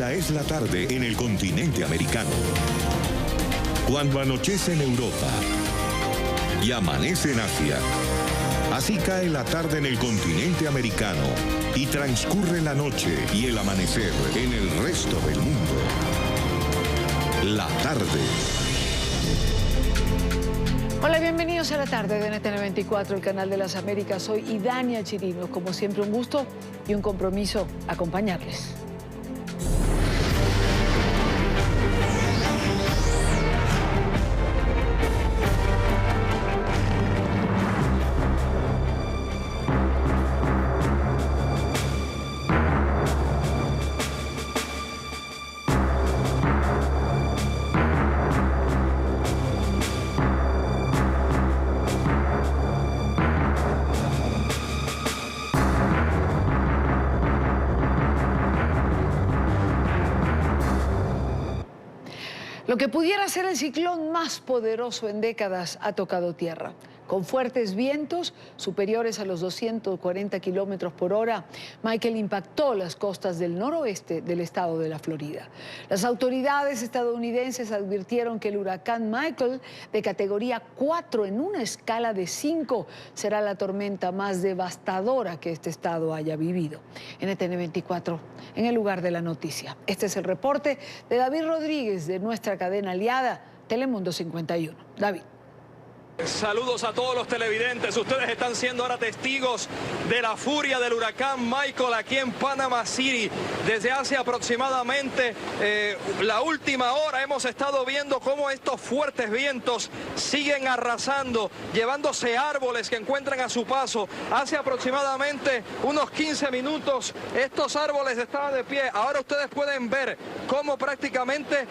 Esta es la tarde en el continente americano. Cuando anochece en Europa y amanece en Asia, así cae la tarde en el continente americano y transcurre la noche y el amanecer en el resto del mundo. La tarde. Hola, bienvenidos a la tarde de NTN 24, el canal de las Américas. Soy Idania Chirino. Como siempre, un gusto y un compromiso acompañarles. Lo que pudiera ser el ciclón más poderoso en décadas ha tocado tierra. Con fuertes vientos superiores a los 240 kilómetros por hora, Michael impactó las costas del noroeste del estado de la Florida. Las autoridades estadounidenses advirtieron que el huracán Michael, de categoría 4 en una escala de 5, será la tormenta más devastadora que este estado haya vivido. NTN 24, en el lugar de la noticia. Este es el reporte de David Rodríguez de nuestra cadena aliada, Telemundo 51. David. Saludos a todos los televidentes. Ustedes están siendo ahora testigos de la furia del huracán Michael aquí en Panama City. Desde hace aproximadamente la última hora hemos estado viendo cómo estos fuertes vientos siguen arrasando, llevándose árboles que encuentran a su paso. Hace aproximadamente unos 15 minutos estos árboles estaban de pie. Ahora ustedes pueden ver cómo prácticamente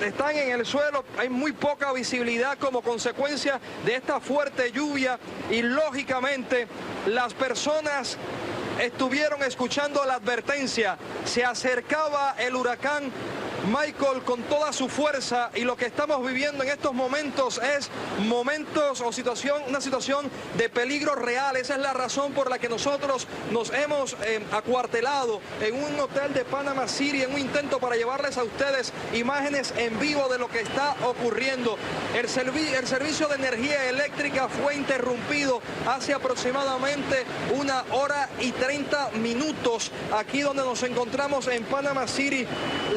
están en el suelo. Hay muy poca visibilidad como consecuencia de esta fuerte lluvia y lógicamente las personas estuvieron escuchando la advertencia. Se acercaba el huracán Michael con toda su fuerza y lo que estamos viviendo en estos momentos es una situación de peligro real. Esa es la razón por la que nosotros nos hemos acuartelado en un hotel de Panama City en un intento para llevarles a ustedes imágenes en vivo de lo que está ocurriendo. El servicio de energía eléctrica fue interrumpido hace aproximadamente 1 hora y 30 minutos aquí donde nos encontramos en Panama City.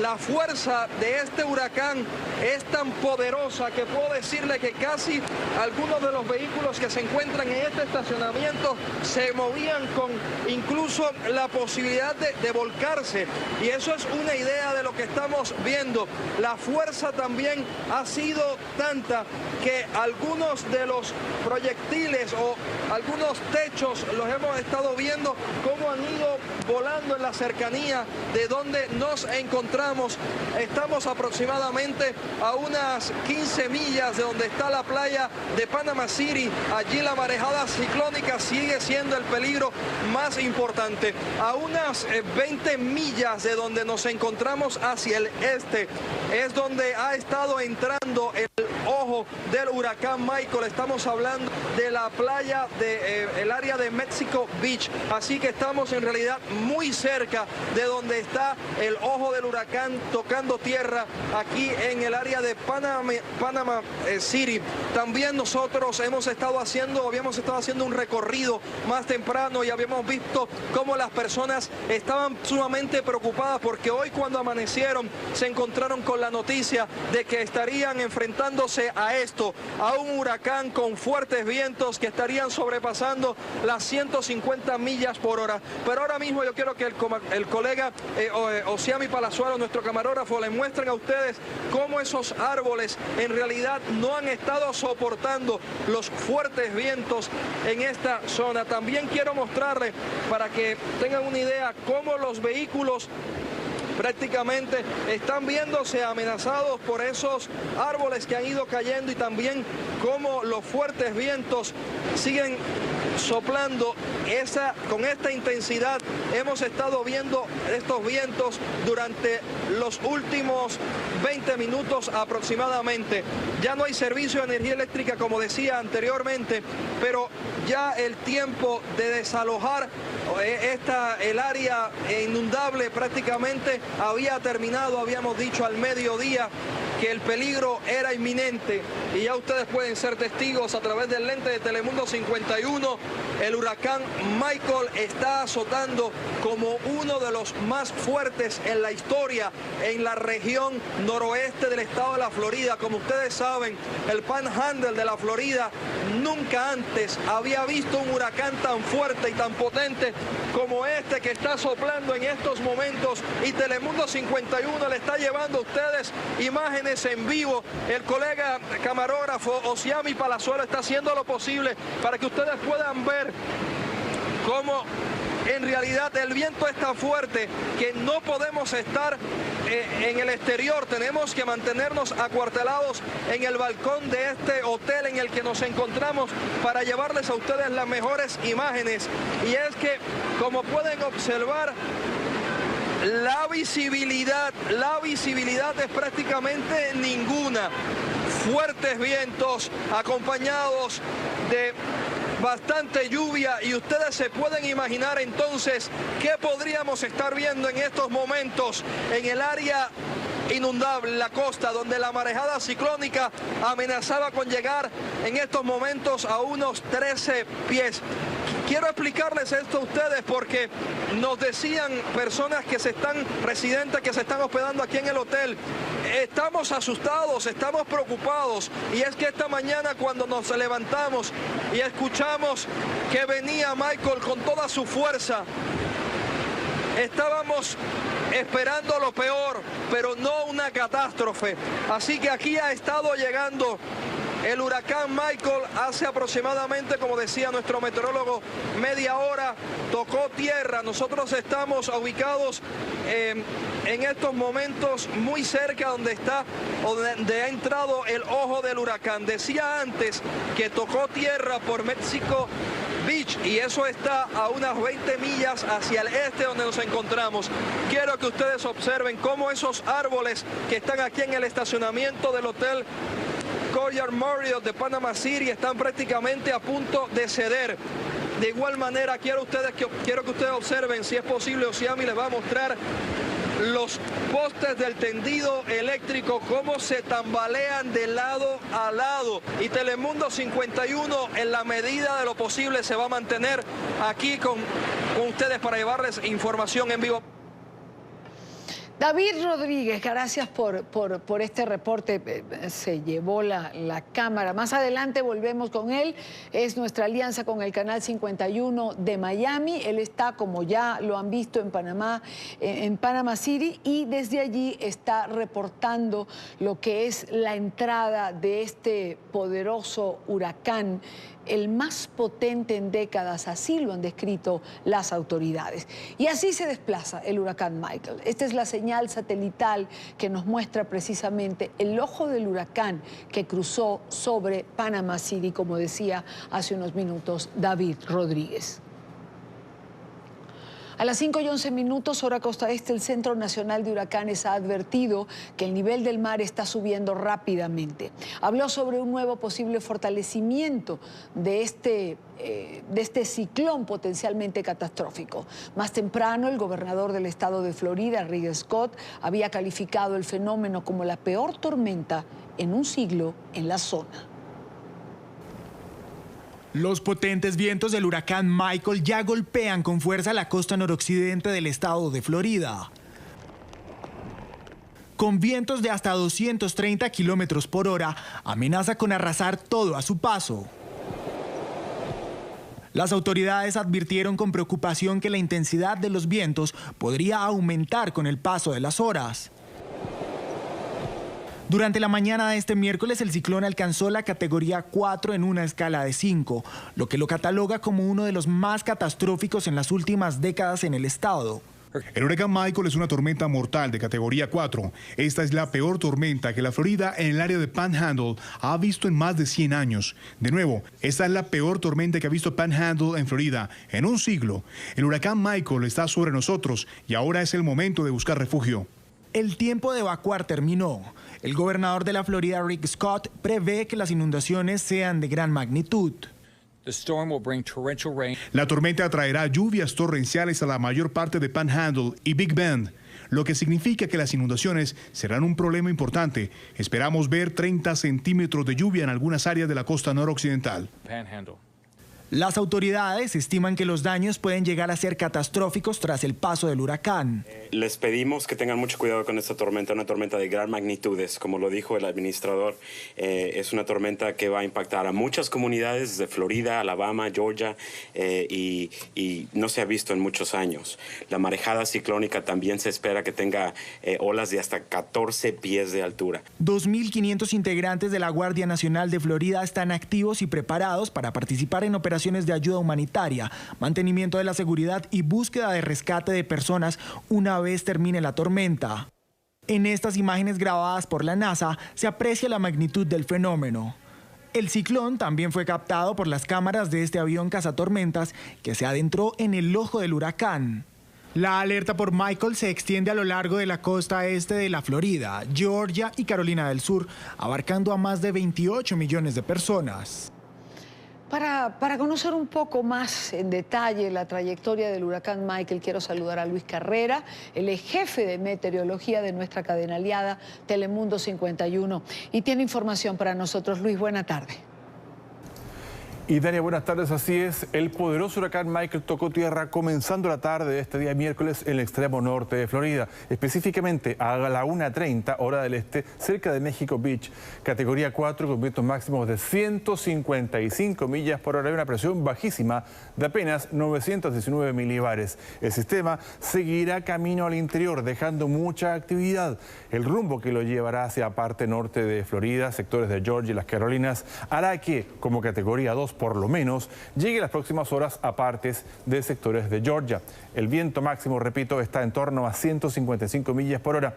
La fuerza de este huracán es tan poderosa que puedo decirle que casi algunos de los vehículos que se encuentran en este estacionamiento se movían con incluso la posibilidad de volcarse, y eso es una idea de lo que estamos viendo. La fuerza también ha sido tanta que algunos de los proyectiles o algunos techos los hemos estado viendo cómo han ido volando en la cercanía de donde nos encontramos. Estamos aproximadamente a unas 15 millas de donde está la playa de Panama City. Allí la marejada ciclónica sigue siendo el peligro más importante. A unas 20 millas de donde nos encontramos hacia el este es donde ha estado entrando el ojo del huracán Michael. Estamos hablando de la playa del área de Mexico Beach, así que estamos en realidad muy cerca de donde está el ojo del huracán tocando tierra aquí en el área de Panama City. También nosotros habíamos estado haciendo un recorrido más temprano y habíamos visto cómo las personas estaban sumamente preocupadas porque hoy cuando amanecieron se encontraron con la noticia de que estarían enfrentándose a un huracán con fuertes vientos que estarían sobrepasando las 150 millas por hora. Pero ahora mismo yo quiero que el colega Osiami Palazuelo, nuestro camarógrafo, les muestren a ustedes cómo esos árboles en realidad no han estado soportando los fuertes vientos en esta zona. También quiero mostrarles, para que tengan una idea, cómo los vehículos prácticamente están viéndose amenazados por esos árboles que han ido cayendo y también cómo los fuertes vientos siguen soplando con esta intensidad. Hemos estado viendo estos vientos durante los últimos 20 minutos aproximadamente. Ya no hay servicio de energía eléctrica, como decía anteriormente, pero ya el tiempo de desalojar el área inundable prácticamente había terminado. Habíamos dicho al mediodía que el peligro era inminente y ya ustedes pueden ser testigos a través del lente de Telemundo 51. El huracán Michael está azotando como uno de los más fuertes en la historia en la región noroeste del estado de la Florida. Como ustedes saben, el Panhandle de la Florida nunca antes había visto un huracán tan fuerte y tan potente como este que está soplando en estos momentos, y Telemundo 51 le está llevando a ustedes imágenes en vivo. El colega camarógrafo Osiami Palazuelo está haciendo lo posible para que ustedes puedan ver cómo en realidad el viento es tan fuerte que no podemos estar en el exterior. Tenemos que mantenernos acuartelados en el balcón de este hotel en el que nos encontramos para llevarles a ustedes las mejores imágenes. Y es que, como pueden observar, la visibilidad es prácticamente ninguna. Fuertes vientos acompañados de bastante lluvia, y ustedes se pueden imaginar entonces qué podríamos estar viendo en estos momentos en el área inundable, la costa, donde la marejada ciclónica amenazaba con llegar en estos momentos a unos 13 pies. Quiero explicarles esto a ustedes porque nos decían personas residentes que se están hospedando aquí en el hotel: estamos asustados, estamos preocupados. Y es que esta mañana, cuando nos levantamos y escuchamos que venía Michael con toda su fuerza, estábamos esperando lo peor, pero no una catástrofe. Así que aquí ha estado llegando el huracán Michael hace aproximadamente, como decía nuestro meteorólogo, media hora. Tocó tierra. Nosotros estamos ubicados en estos momentos muy cerca donde ha entrado el ojo del huracán. Decía antes que tocó tierra por México Beach, y eso está a unas 20 millas hacia el este donde nos encontramos. Quiero que ustedes observen cómo esos árboles que están aquí en el estacionamiento del hotel Courtyard Marriott de Panama City están prácticamente a punto de ceder. De igual manera, quiero que ustedes observen, si es posible, Osiami les va a mostrar los postes del tendido eléctrico, cómo se tambalean de lado a lado. Y Telemundo 51, en la medida de lo posible, se va a mantener aquí con ustedes para llevarles información en vivo. David Rodríguez, gracias por este reporte. Se llevó la cámara. Más adelante volvemos con él. Es nuestra alianza con el Canal 51 de Miami. Él está, como ya lo han visto, en Panamá, en Panama City, y desde allí está reportando lo que es la entrada de este poderoso huracán, el más potente en décadas, así lo han descrito las autoridades. Y así se desplaza el huracán Michael. Esta es la señal satelital que nos muestra precisamente el ojo del huracán que cruzó sobre Panama City, como decía hace unos minutos David Rodríguez. A las 5:11, hora costa este, el Centro Nacional de Huracanes ha advertido que el nivel del mar está subiendo rápidamente. Habló sobre un nuevo posible fortalecimiento de este ciclón potencialmente catastrófico. Más temprano, el gobernador del estado de Florida, Rick Scott, había calificado el fenómeno como la peor tormenta en un siglo en la zona. Los potentes vientos del huracán Michael ya golpean con fuerza la costa noroccidente del estado de Florida, con vientos de hasta 230 kilómetros por hora, amenaza con arrasar todo a su paso. Las autoridades advirtieron con preocupación que la intensidad de los vientos podría aumentar con el paso de las horas. Durante la mañana de este miércoles, el ciclón alcanzó la categoría 4 en una escala de 5, lo que lo cataloga como uno de los más catastróficos en las últimas décadas en el estado. El huracán Michael es una tormenta mortal de categoría 4. Esta es la peor tormenta que la Florida en el área de Panhandle ha visto en más de 100 años. De nuevo, esta es la peor tormenta que ha visto Panhandle en Florida en un siglo. El huracán Michael está sobre nosotros y ahora es el momento de buscar refugio. El tiempo de evacuar terminó. El gobernador de la Florida, Rick Scott, prevé que las inundaciones sean de gran magnitud. La tormenta traerá lluvias torrenciales a la mayor parte de Panhandle y Big Bend, lo que significa que las inundaciones serán un problema importante. Esperamos ver 30 centímetros de lluvia en algunas áreas de la costa noroccidental. Las autoridades estiman que los daños pueden llegar a ser catastróficos tras el paso del huracán. Les pedimos que tengan mucho cuidado con esta tormenta, una tormenta de gran magnitudes, como lo dijo el administrador. Es una tormenta que va a impactar a muchas comunidades de Florida, Alabama, Georgia, y no se ha visto en muchos años. La marejada ciclónica también se espera que tenga olas de hasta 14 pies de altura. 2.500 integrantes de la Guardia Nacional de Florida están activos y preparados para participar en operaciones de ayuda humanitaria, mantenimiento de la seguridad y búsqueda de rescate de personas una vez termine la tormenta. En estas imágenes grabadas por la NASA se aprecia la magnitud del fenómeno. El ciclón también fue captado por las cámaras de este avión cazatormentas que se adentró en el ojo del huracán. La alerta por Michael se extiende a lo largo de la costa este de la Florida, Georgia y Carolina del Sur, abarcando a más de 28 millones de personas. Para conocer un poco más en detalle la trayectoria del huracán Michael, quiero saludar a Luis Carrera, el jefe de meteorología de nuestra cadena aliada Telemundo 51. Y tiene información para nosotros. Luis, buena tarde. Y Dania, buenas tardes. Así es, el poderoso huracán Michael tocó tierra comenzando la tarde de este día miércoles en el extremo norte de Florida, específicamente a la 1:30 hora del este, cerca de México Beach, categoría 4 con vientos máximos de 155 millas por hora y una presión bajísima de apenas 919 milibares. El sistema seguirá camino al interior, dejando mucha actividad. El rumbo que lo llevará hacia la parte norte de Florida, sectores de Georgia y las Carolinas, hará que, como categoría 2 por lo menos, llegue las próximas horas a partes de sectores de Georgia. El viento máximo, repito, está en torno a 155 millas por hora.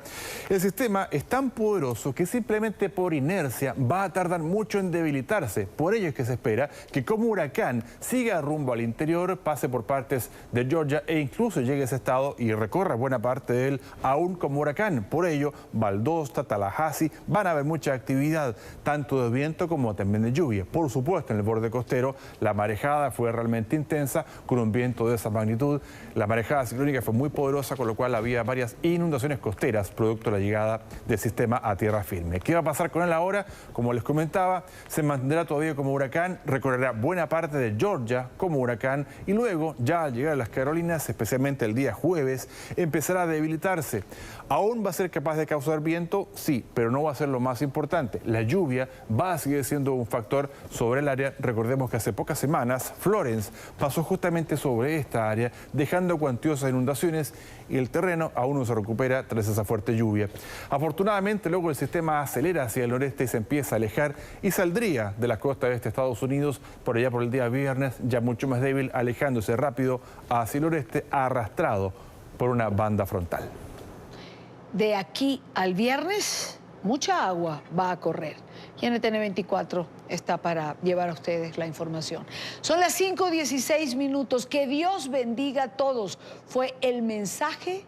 El sistema es tan poderoso que simplemente por inercia va a tardar mucho en debilitarse. Por ello es que se espera que como huracán siga rumbo al interior, pase por partes de Georgia e incluso llegue a ese estado y recorra buena parte de él aún como huracán. Por ello, Valdosta, Tallahassee van a haber mucha actividad, tanto de viento como también de lluvia. Por supuesto, en el borde costero, la marejada fue realmente intensa, con un viento de esa magnitud. La marejada ciclónica fue muy poderosa, con lo cual había varias inundaciones costeras, producto de la llegada del sistema a tierra firme. ¿Qué va a pasar con él ahora? Como les comentaba, se mantendrá todavía como huracán, recorrerá buena parte de Georgia como huracán y luego, ya al llegar a las Carolinas, especialmente el día jueves, empezará a debilitarse. ¿Aún va a ser capaz de causar viento? Sí, pero no va a ser lo más importante. La lluvia va a seguir siendo un factor sobre el área. Recordemos que hace pocas semanas Florence pasó justamente sobre esta área, dejando cuantiosas inundaciones y el terreno aún no se recupera tras esa fuerte lluvia. Afortunadamente, luego el sistema acelera hacia el noreste y se empieza a alejar y saldría de la costa este de Estados Unidos por allá por el día viernes, ya mucho más débil, alejándose rápido hacia el noreste, arrastrado por una banda frontal. De aquí al viernes, mucha agua va a correr. Y NTN 24 está para llevar a ustedes la información. Son las 5:16 minutos. Que Dios bendiga a todos. Fue el mensaje,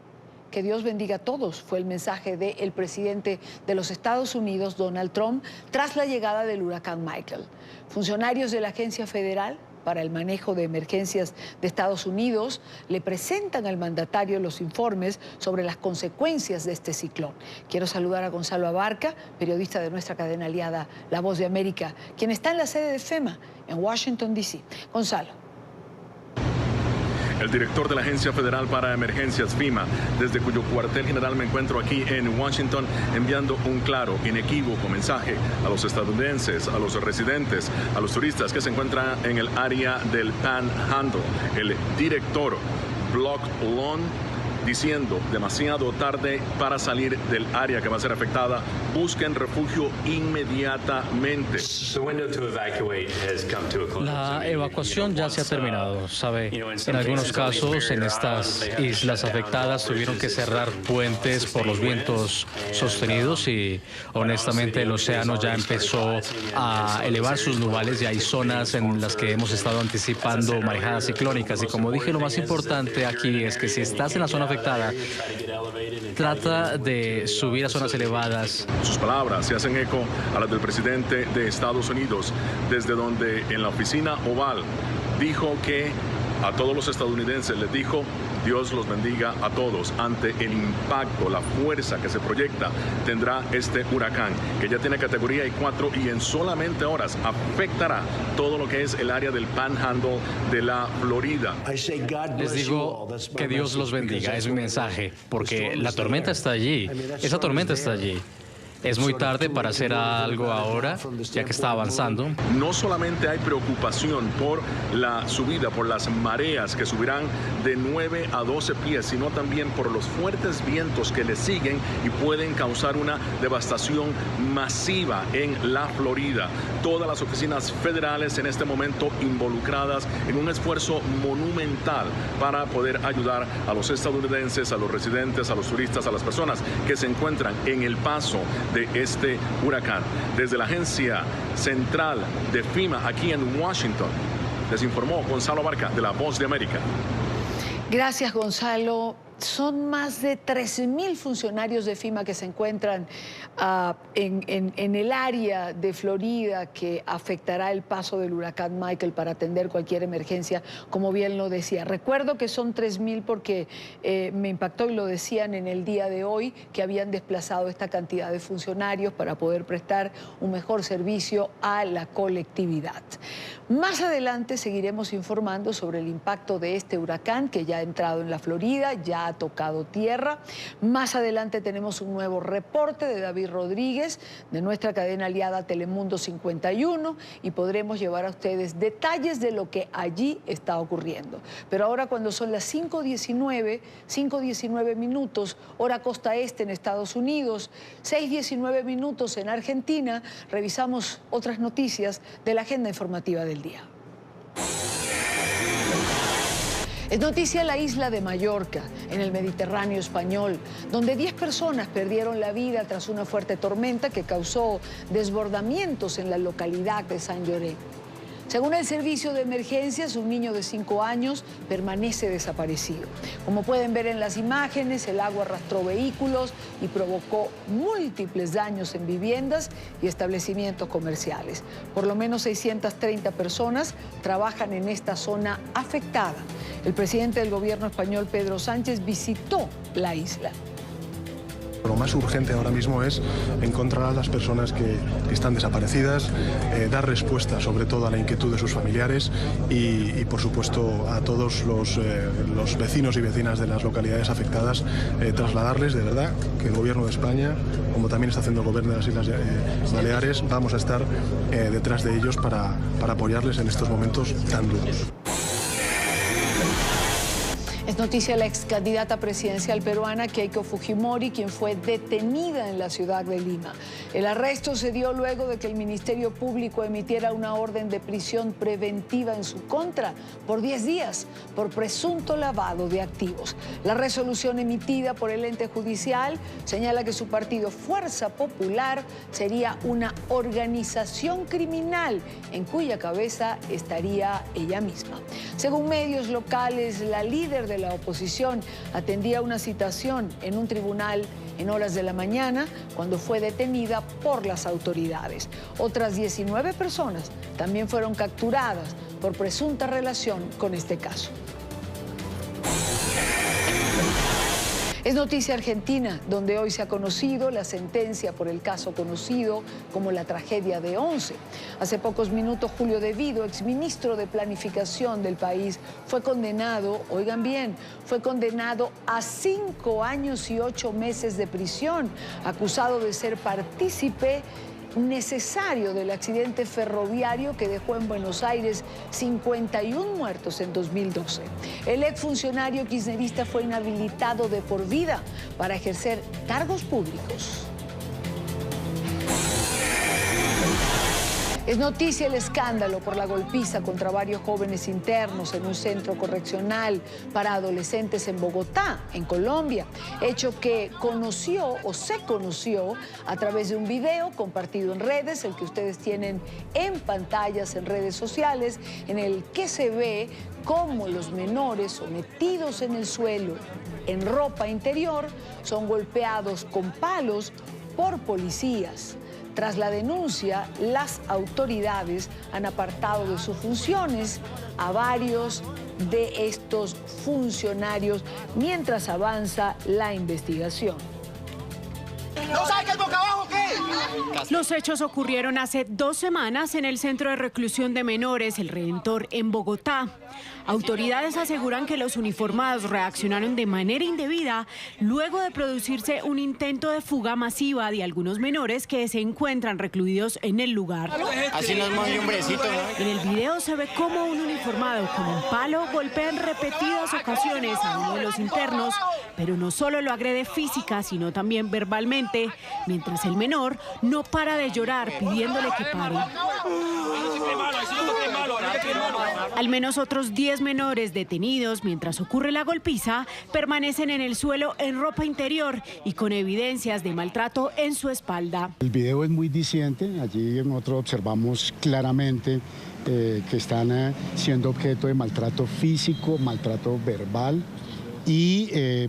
que Dios bendiga a todos, fue el mensaje del presidente de los Estados Unidos, Donald Trump, tras la llegada del huracán Michael. Funcionarios de la Agencia Federal para el Manejo de Emergencias de Estados Unidos le presentan al mandatario los informes sobre las consecuencias de este ciclón. Quiero saludar a Gonzalo Abarca, periodista de nuestra cadena aliada La Voz de América, quien está en la sede de FEMA en Washington, D.C. Gonzalo. El director de la Agencia Federal para Emergencias, FEMA, desde cuyo cuartel general me encuentro aquí en Washington, enviando un claro, inequívoco mensaje a los estadounidenses, a los residentes, a los turistas que se encuentran en el área del Panhandle. El director Brock Long diciendo demasiado tarde para salir del área que va a ser afectada. Busquen refugio inmediatamente. La evacuación ya se ha terminado, ¿sabe? En algunos casos, en estas islas afectadas, tuvieron que cerrar puentes por los vientos sostenidos y, honestamente, el océano ya empezó a elevar sus nubales y hay zonas en las que hemos estado anticipando marejadas ciclónicas. Y como dije, lo más importante aquí es que si estás en la zona afectada, trata de subir a zonas elevadas. Sus palabras se hacen eco a las del presidente de Estados Unidos, desde donde en la oficina Oval dijo que a todos los estadounidenses les dijo: Dios los bendiga a todos ante el impacto, la fuerza que se proyecta tendrá este huracán, que ya tiene categoría 4 y en solamente horas afectará todo lo que es el área del Panhandle de la Florida. Les digo que Dios los bendiga, es mi mensaje, porque la tormenta está allí, esa tormenta está allí. Es muy tarde para hacer algo ahora, ya que está avanzando. No solamente hay preocupación por la subida, por las mareas que subirán de 9 a 12 pies, sino también por los fuertes vientos que le siguen y pueden causar una devastación masiva en la Florida. Todas las oficinas federales en este momento involucradas en un esfuerzo monumental para poder ayudar a los estadounidenses, a los residentes, a los turistas, a las personas que se encuentran en el paso de este huracán. Desde la agencia central de FEMA aquí en Washington, les informó Gonzalo Barca de La Voz de América. Gracias, Gonzalo. Son más de 13.000 funcionarios de FEMA que se encuentran en el área de Florida que afectará el paso del huracán Michael para atender cualquier emergencia, como bien lo decía. Recuerdo que son 3.000 porque me impactó y lo decían en el día de hoy, que habían desplazado esta cantidad de funcionarios para poder prestar un mejor servicio a la colectividad. Más adelante seguiremos informando sobre el impacto de este huracán que ya ha entrado en la Florida, ya ha tocado tierra. Más adelante tenemos un nuevo reporte de David Rodríguez de nuestra cadena aliada Telemundo 51 y podremos llevar a ustedes detalles de lo que allí está ocurriendo. Pero ahora, cuando son las 5:19 minutos, hora costa este en Estados Unidos, 6:19 minutos en Argentina, revisamos otras noticias de la agenda informativa del día. Es noticia la isla de Mallorca, en el Mediterráneo español, donde 10 personas perdieron la vida tras una fuerte tormenta que causó desbordamientos en la localidad de Sant Llorenç. Según el servicio de emergencias, un niño de 5 años permanece desaparecido. Como pueden ver en las imágenes, el agua arrastró vehículos y provocó múltiples daños en viviendas y establecimientos comerciales. Por lo menos 630 personas trabajan en esta zona afectada. El presidente del gobierno español, Pedro Sánchez, visitó la isla. Lo más urgente ahora mismo es encontrar a las personas que están desaparecidas, dar respuesta sobre todo a la inquietud de sus familiares y por supuesto a todos los vecinos y vecinas de las localidades afectadas, trasladarles de verdad que el gobierno de España, como también está haciendo el gobierno de las Islas Baleares, vamos a estar detrás de ellos para apoyarles en estos momentos tan duros. Es noticia la ex candidata presidencial peruana Keiko Fujimori, quien fue detenida en la ciudad de Lima. El arresto se dio luego de que el Ministerio Público emitiera una orden de prisión preventiva en su contra por 10 días por presunto lavado de activos. La resolución emitida por el ente judicial señala que su partido Fuerza Popular sería una organización criminal en cuya cabeza estaría ella misma. Según medios locales, la líder de la oposición atendía una citación en un tribunal en horas de la mañana cuando fue detenida por las autoridades. Otras 19 personas también fueron capturadas por presunta relación con este caso. Es noticia argentina, donde hoy se ha conocido la sentencia por el caso conocido como la tragedia de Once. Hace pocos minutos, Julio De Vido, exministro de Planificación del país, fue condenado, oigan bien, fue condenado a 5 años y 8 meses de prisión, acusado de ser partícipe necesario del accidente ferroviario que dejó en Buenos Aires 51 muertos en 2012. El exfuncionario kirchnerista fue inhabilitado de por vida para ejercer cargos públicos. Es noticia el escándalo por la golpiza contra varios jóvenes internos en un centro correccional para adolescentes en Bogotá, en Colombia. Hecho que se conoció a través de un video compartido en redes, el que ustedes tienen en pantallas en redes sociales, en el que se ve cómo los menores sometidos en el suelo, en ropa interior, son golpeados con palos por policías. Tras la denuncia, las autoridades han apartado de sus funciones a varios de estos funcionarios mientras avanza la investigación. ¿No sabe qué es boca abajo qué? Los hechos ocurrieron hace 2 semanas en el Centro de Reclusión de Menores, El Redentor, en Bogotá. Autoridades aseguran que los uniformados reaccionaron de manera indebida luego de producirse un intento de fuga masiva de algunos menores que se encuentran recluidos en el lugar. Así nos mueve un hombrecito, ¿no? En el video se ve cómo un uniformado con un palo golpea en repetidas ocasiones a uno de los internos, pero no solo lo agrede física, sino también verbalmente, mientras el menor no para de llorar pidiéndole que pare. Al menos otros 10 menores detenidos mientras ocurre la golpiza permanecen en el suelo en ropa interior y con evidencias de maltrato en su espalda. El video es muy diciente, allí nosotros observamos claramente que están siendo objeto de maltrato físico, maltrato verbal. Y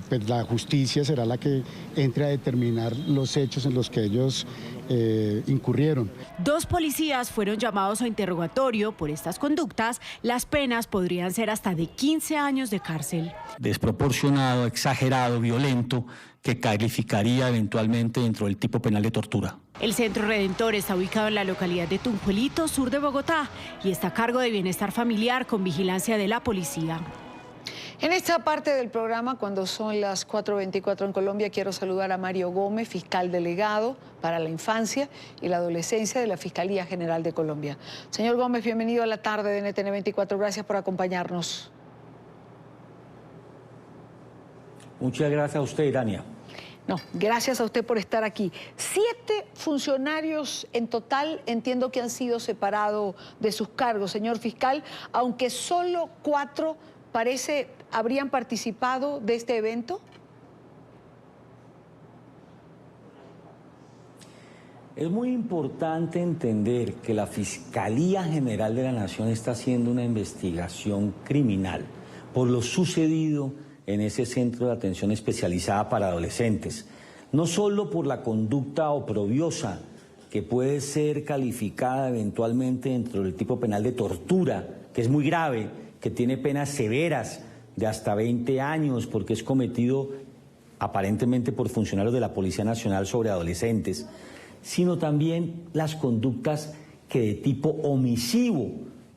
pues la justicia será la que entre a determinar los hechos en los que ellos incurrieron. 2 policías fueron llamados a interrogatorio por estas conductas. Las penas podrían ser hasta de 15 años de cárcel. Desproporcionado, exagerado, violento, que calificaría eventualmente dentro del tipo penal de tortura. El Centro Redentor está ubicado en la localidad de Tunjuelito, sur de Bogotá, y está a cargo de bienestar familiar con vigilancia de la policía. En esta parte del programa, cuando son las 4:24 en Colombia, quiero saludar a Mario Gómez, fiscal delegado para la infancia y la adolescencia de la Fiscalía General de Colombia. Señor Gómez, bienvenido a la tarde de NTN 24. Gracias por acompañarnos. Muchas gracias a usted, Irania. No, gracias a usted por estar aquí. 7 funcionarios en total entiendo que han sido separados de sus cargos, señor fiscal, aunque solo 4 habrían participado de este evento. Es muy importante entender que la Fiscalía General de la Nación está haciendo una investigación criminal por lo sucedido en ese centro de atención especializada para adolescentes. No solo por la conducta oprobiosa que puede ser calificada eventualmente dentro del tipo penal de tortura, que es muy grave, que tiene penas severas de hasta 20 años porque es cometido aparentemente por funcionarios de la Policía Nacional sobre adolescentes, sino también las conductas que de tipo omisivo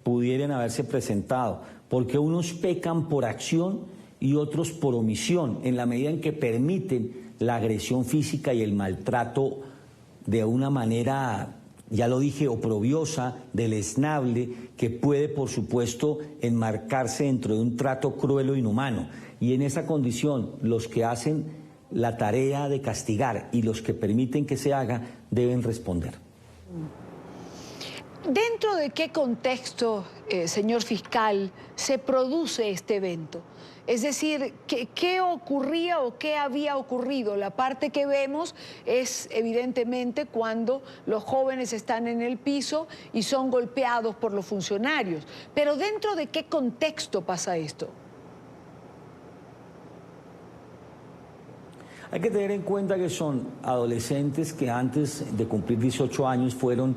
pudieran haberse presentado, porque unos pecan por acción y otros por omisión, en la medida en que permiten la agresión física y el maltrato de una manera, ya lo dije, oprobiosa, deleznable, que puede, por supuesto, enmarcarse dentro de un trato cruel o inhumano. Y en esa condición, los que hacen la tarea de castigar y los que permiten que se haga, deben responder. ¿Dentro de qué contexto, señor fiscal, se produce este evento? Es decir, ¿qué ocurría o qué había ocurrido? La parte que vemos es evidentemente cuando los jóvenes están en el piso y son golpeados por los funcionarios. Pero ¿dentro de qué contexto pasa esto? Hay que tener en cuenta que son adolescentes que antes de cumplir 18 años fueron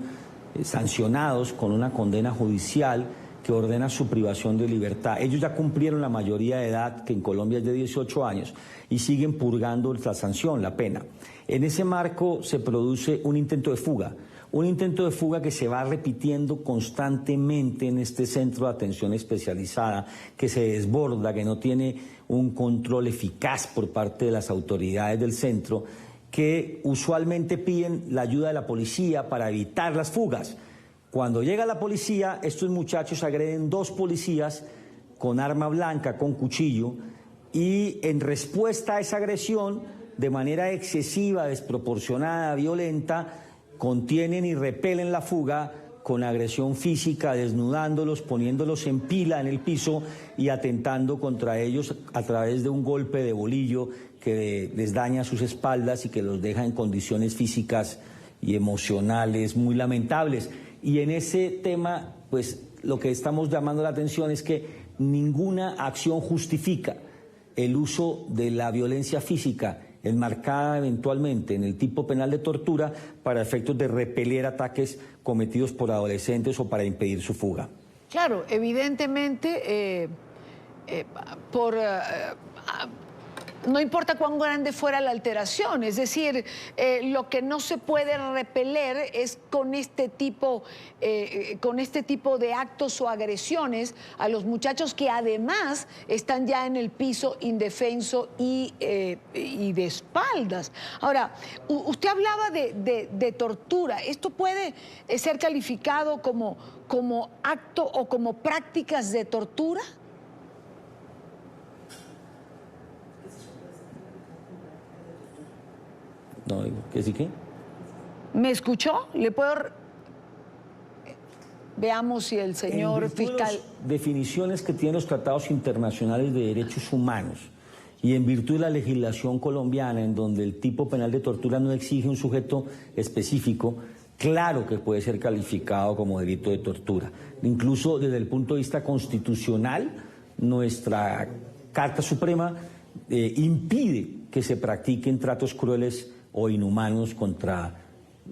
sancionados con una condena judicial que ordena su privación de libertad. Ellos ya cumplieron la mayoría de edad, que en Colombia es de 18 años, y siguen purgando la sanción, la pena. En ese marco se produce un intento de fuga que se va repitiendo constantemente en este centro de atención especializada, que se desborda, que no tiene un control eficaz por parte de las autoridades del centro, que usualmente piden la ayuda de la policía para evitar las fugas. Cuando llega la policía, estos muchachos agreden 2 policías con arma blanca, con cuchillo, y en respuesta a esa agresión, de manera excesiva, desproporcionada, violenta, contienen y repelen la fuga con agresión física, desnudándolos, poniéndolos en pila en el piso y atentando contra ellos a través de un golpe de bolillo que les daña sus espaldas y que los deja en condiciones físicas y emocionales muy lamentables. Y en ese tema, pues lo que estamos llamando la atención es que ninguna acción justifica el uso de la violencia física enmarcada eventualmente en el tipo penal de tortura para efectos de repeler ataques cometidos por adolescentes o para impedir su fuga. Claro, evidentemente, no importa cuán grande fuera la alteración, es decir, lo que no se puede repeler es con este tipo de actos o agresiones a los muchachos que además están ya en el piso indefenso y de espaldas. Ahora, usted hablaba de tortura. ¿Esto puede ser calificado como acto o como prácticas de tortura? No, ¿qué sí qué? ¿Me escuchó? ¿Le puedo...? Veamos si el señor fiscal... Las definiciones que tienen los tratados internacionales de derechos humanos y en virtud de la legislación colombiana, en donde el tipo penal de tortura no exige un sujeto específico, claro que puede ser calificado como delito de tortura. Incluso desde el punto de vista constitucional, nuestra Carta Suprema impide que se practiquen tratos crueles o inhumanos contra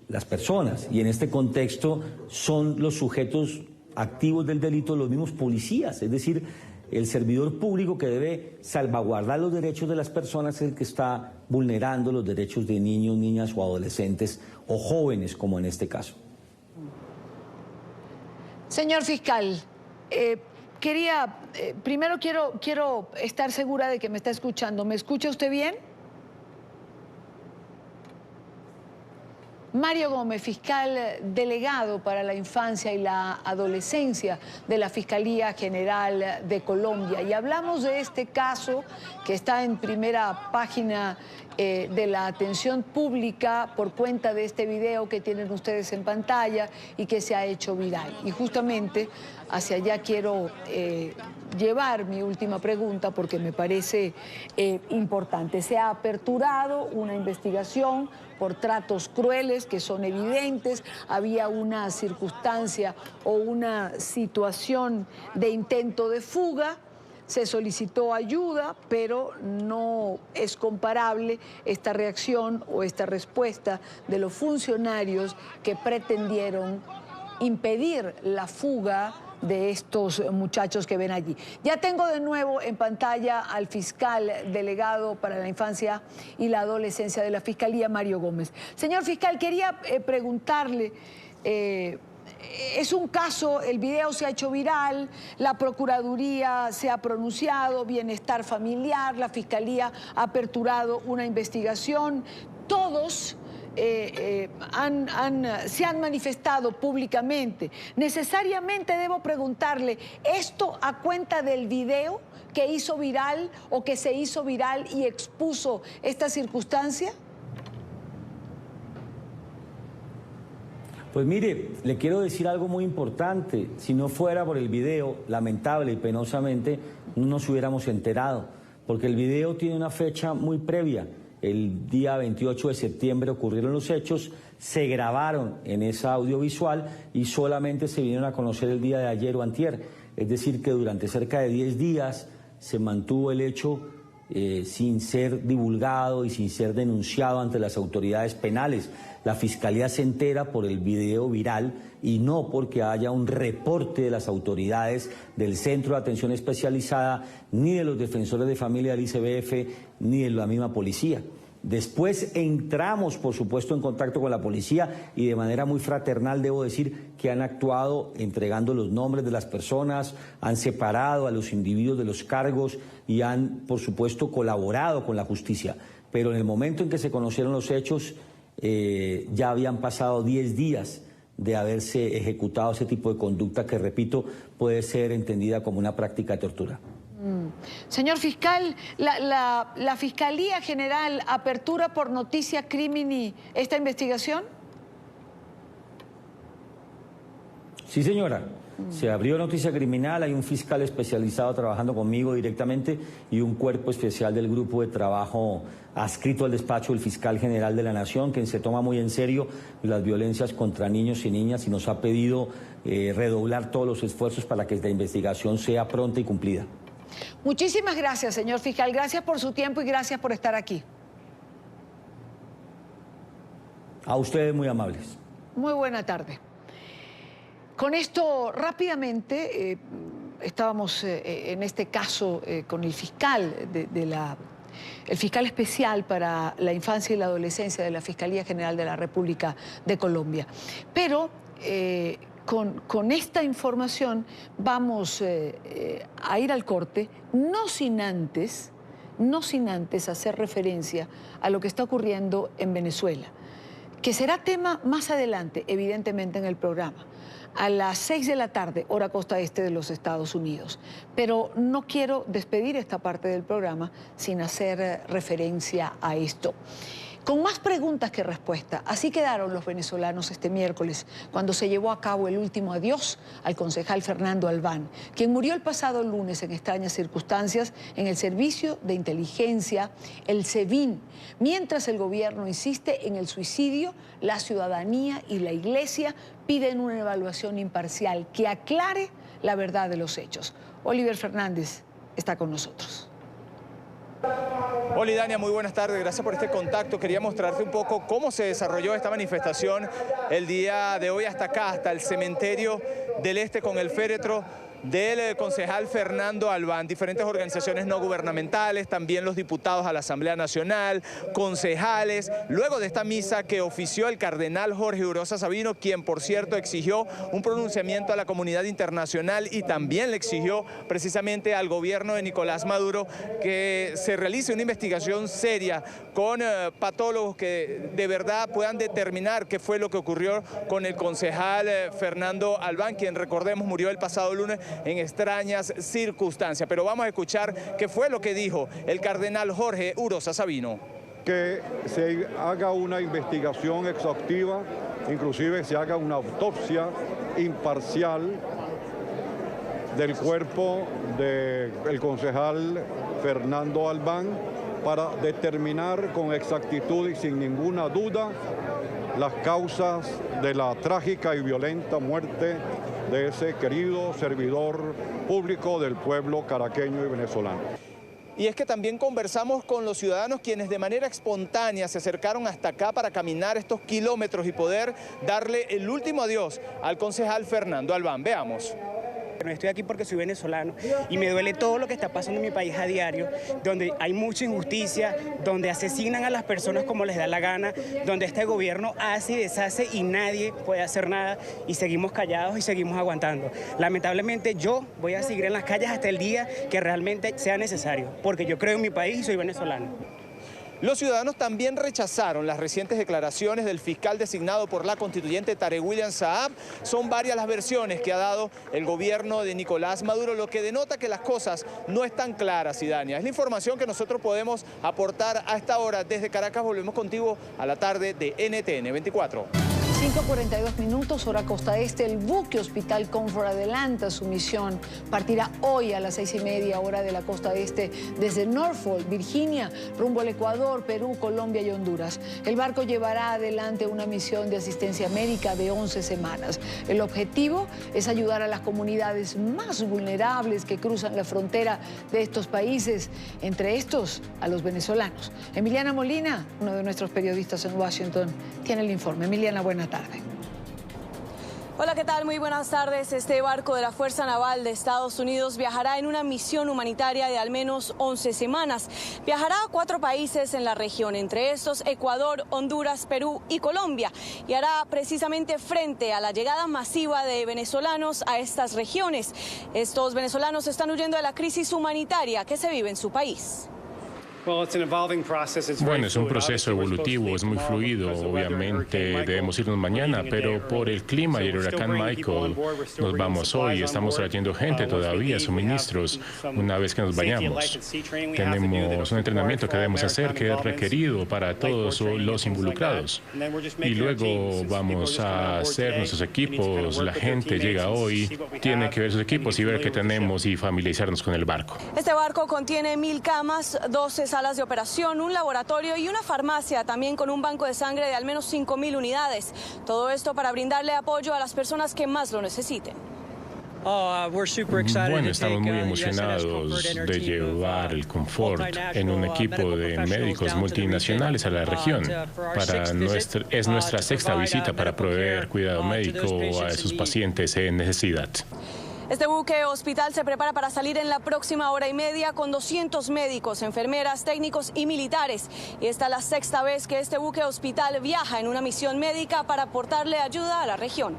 las personas. Y en este contexto son los sujetos activos del delito los mismos policías, es decir, el servidor público que debe salvaguardar los derechos de las personas es el que está vulnerando los derechos de niños, niñas o adolescentes o jóvenes, como en este caso. Señor fiscal, primero quiero estar segura de que me está escuchando. ¿Me escucha usted bien? Mario Gómez, fiscal delegado para la infancia y la adolescencia de la Fiscalía General de Colombia. Y hablamos de este caso que está en primera página de la atención pública por cuenta de este video que tienen ustedes en pantalla y que se ha hecho viral. Y justamente hacia allá quiero llevar mi última pregunta porque me parece importante. Se ha aperturado una investigación por tratos crueles que son evidentes. Había una circunstancia o una situación de intento de fuga. Se solicitó ayuda, pero no es comparable esta reacción o esta respuesta de los funcionarios que pretendieron impedir la fuga de estos muchachos que ven allí. Ya tengo de nuevo en pantalla al fiscal delegado para la infancia y la adolescencia de la Fiscalía, Mario Gómez. Señor fiscal, quería preguntarle... Es un caso, el video se ha hecho viral, la Procuraduría se ha pronunciado, Bienestar Familiar, la Fiscalía ha aperturado una investigación. Todos se han manifestado públicamente. Necesariamente debo preguntarle, ¿esto a cuenta del video que hizo viral o que se hizo viral y expuso esta circunstancia? Pues mire, le quiero decir algo muy importante. Si no fuera por el video, lamentable y penosamente, no nos hubiéramos enterado, porque el video tiene una fecha muy previa. El día 28 de septiembre ocurrieron los hechos, se grabaron en esa audiovisual y solamente se vinieron a conocer el día de ayer o antier. Es decir, que durante cerca de 10 días se mantuvo el hecho sin ser divulgado y sin ser denunciado ante las autoridades penales. La Fiscalía se entera por el video viral y no porque haya un reporte de las autoridades del Centro de Atención Especializada, ni de los defensores de familia del ICBF, ni de la misma policía. Después entramos, por supuesto, en contacto con la policía y de manera muy fraternal debo decir que han actuado entregando los nombres de las personas, han separado a los individuos de los cargos y han, por supuesto, colaborado con la justicia. pero en el momento en que se conocieron los hechos, ya habían pasado 10 días de haberse ejecutado ese tipo de conducta que, repito, puede ser entendida como una práctica de tortura. Señor fiscal, la Fiscalía General apertura por noticia crimini esta investigación. Sí, señora. Se abrió noticia criminal, hay un fiscal especializado trabajando conmigo directamente y un cuerpo especial del grupo de trabajo adscrito al despacho del fiscal general de la Nación, quien se toma muy en serio las violencias contra niños y niñas y nos ha pedido redoblar todos los esfuerzos para que esta investigación sea pronta y cumplida. Muchísimas gracias, señor fiscal. Gracias por su tiempo y gracias por estar aquí. A ustedes muy amables. Muy buena tarde. Con esto, rápidamente, estábamos en este caso con el fiscal el fiscal especial para la infancia y la adolescencia de la Fiscalía General de la República de Colombia. Pero con esta información vamos a ir al corte, no sin antes hacer referencia a lo que está ocurriendo en Venezuela, que será tema más adelante, evidentemente, en el programa, a las 6 de la tarde, hora costa este de los Estados Unidos. Pero no quiero despedir esta parte del programa sin hacer referencia a esto. Con más preguntas que respuestas, así quedaron los venezolanos este miércoles, cuando se llevó a cabo el último adiós al concejal Fernando Albán, quien murió el pasado lunes en extrañas circunstancias en el Servicio de Inteligencia, el SEBIN. Mientras el gobierno insiste en el suicidio, la ciudadanía y la iglesia piden una evaluación imparcial que aclare la verdad de los hechos. Oliver Fernández está con nosotros. Hola Dania, muy buenas tardes, gracias por este contacto. Quería mostrarte un poco cómo se desarrolló esta manifestación el día de hoy hasta acá, hasta el cementerio del Este con el féretro del concejal Fernando Albán. Diferentes organizaciones no gubernamentales, también los diputados a la Asamblea Nacional, concejales, luego de esta misa que ofició el cardenal Jorge Urosa Sabino, quien por cierto exigió un pronunciamiento a la comunidad internacional y también le exigió precisamente al gobierno de Nicolás Maduro que se realice una investigación seria con patólogos que de verdad puedan determinar qué fue lo que ocurrió con el concejal Fernando Albán, quien recordemos murió el pasado lunes en extrañas circunstancias. Pero vamos a escuchar qué fue lo que dijo el cardenal Jorge Urosa Sabino. Que se haga una investigación exhaustiva, inclusive se haga una autopsia imparcial del cuerpo del concejal Fernando Albán para determinar con exactitud y sin ninguna duda las causas de la trágica y violenta muerte de ese querido servidor público del pueblo caraqueño y venezolano. Y es que también conversamos con los ciudadanos quienes de manera espontánea se acercaron hasta acá para caminar estos kilómetros y poder darle el último adiós al concejal Fernando Albán. Veamos. Estoy aquí porque soy venezolano y me duele todo lo que está pasando en mi país a diario, donde hay mucha injusticia, donde asesinan a las personas como les da la gana, donde este gobierno hace y deshace y nadie puede hacer nada y seguimos callados y seguimos aguantando. Lamentablemente yo voy a seguir en las calles hasta el día que realmente sea necesario, porque yo creo en mi país y soy venezolano. Los ciudadanos también rechazaron las recientes declaraciones del fiscal designado por la constituyente Tarek William Saab. Son varias las versiones que ha dado el gobierno de Nicolás Maduro, lo que denota que las cosas no están claras, Idania. Es la información que nosotros podemos aportar a esta hora. Desde Caracas volvemos contigo a la tarde de NTN 24. 5:42 minutos, hora costa este. El buque Hospital Comfort adelanta su misión. Partirá hoy a las 6:30 hora de la costa este desde Norfolk, Virginia, rumbo al Ecuador, Perú, Colombia y Honduras. El barco llevará adelante una misión de asistencia médica de 11 semanas. El objetivo es ayudar a las comunidades más vulnerables que cruzan la frontera de estos países, entre estos a los venezolanos. Emiliana Molina, uno de nuestros periodistas en Washington, tiene el informe. Emiliana, buena tarde. Hola, ¿qué tal? Muy buenas tardes. Este barco de la Fuerza Naval de Estados Unidos viajará en una misión humanitaria de al menos 11 semanas. Viajará a 4 países en la región, entre estos Ecuador, Honduras, Perú y Colombia, y hará precisamente frente a la llegada masiva de venezolanos a estas regiones. Estos venezolanos están huyendo de la crisis humanitaria que se vive en su país. Bueno, es un proceso evolutivo, es muy fluido. Obviamente debemos irnos mañana, pero por el clima y el huracán Michael nos vamos hoy. Estamos trayendo gente todavía, suministros, una vez que nos vayamos. Tenemos un entrenamiento que debemos hacer que es requerido para todos los involucrados. Y luego vamos a hacer nuestros equipos. La gente llega hoy, tiene que ver sus equipos y ver qué tenemos y familiarizarnos con el barco. Este barco contiene 1000 camas, 12 salas de operación, un laboratorio y una farmacia, también con un banco de sangre de al menos 5000 unidades. Todo esto para brindarle apoyo a las personas que más lo necesiten. Bueno, estamos muy emocionados de llevar el confort en un equipo de médicos multinacionales a la región. Es nuestra sexta visita para proveer cuidado médico a esos pacientes en necesidad. Este buque hospital se prepara para salir en la próxima hora y media con 200 médicos, enfermeras, técnicos y militares. Y esta es la sexta vez que este buque hospital viaja en una misión médica para aportarle ayuda a la región.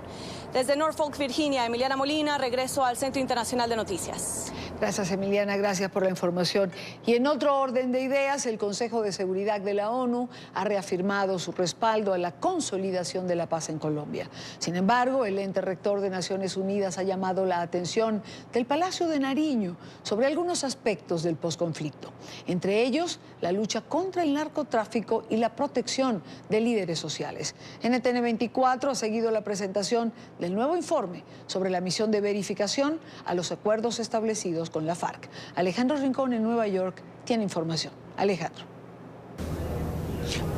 Desde Norfolk, Virginia, Emiliana Molina, regreso al Centro Internacional de Noticias. Gracias, Emiliana, gracias por la información. Y en otro orden de ideas, el Consejo de Seguridad de la ONU ha reafirmado su respaldo a la consolidación de la paz en Colombia. Sin embargo, el ente rector de Naciones Unidas ha llamado la atención del Palacio de Nariño sobre algunos aspectos del posconflicto, entre ellos la lucha contra el narcotráfico y la protección de líderes sociales. NTN 24 ha seguido la presentación del nuevo informe sobre la misión de verificación a los acuerdos establecidos con la FARC. Alejandro Rincón en Nueva York tiene información. Alejandro.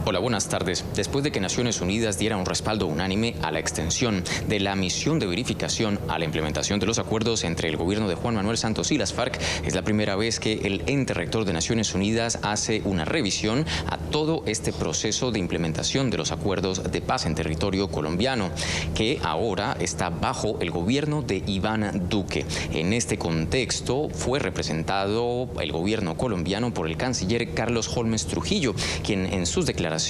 Hola, buenas tardes. Después de que Naciones Unidas diera un respaldo unánime a la extensión de la misión de verificación a la implementación de los acuerdos entre el gobierno de Juan Manuel Santos y las FARC, es la primera vez que el ente rector de Naciones Unidas hace una revisión a todo este proceso de implementación de los acuerdos de paz en territorio colombiano, que ahora está bajo el gobierno de Iván Duque. En este contexto fue representado el gobierno colombiano por el canciller Carlos Holmes Trujillo, quien en sus declaraciones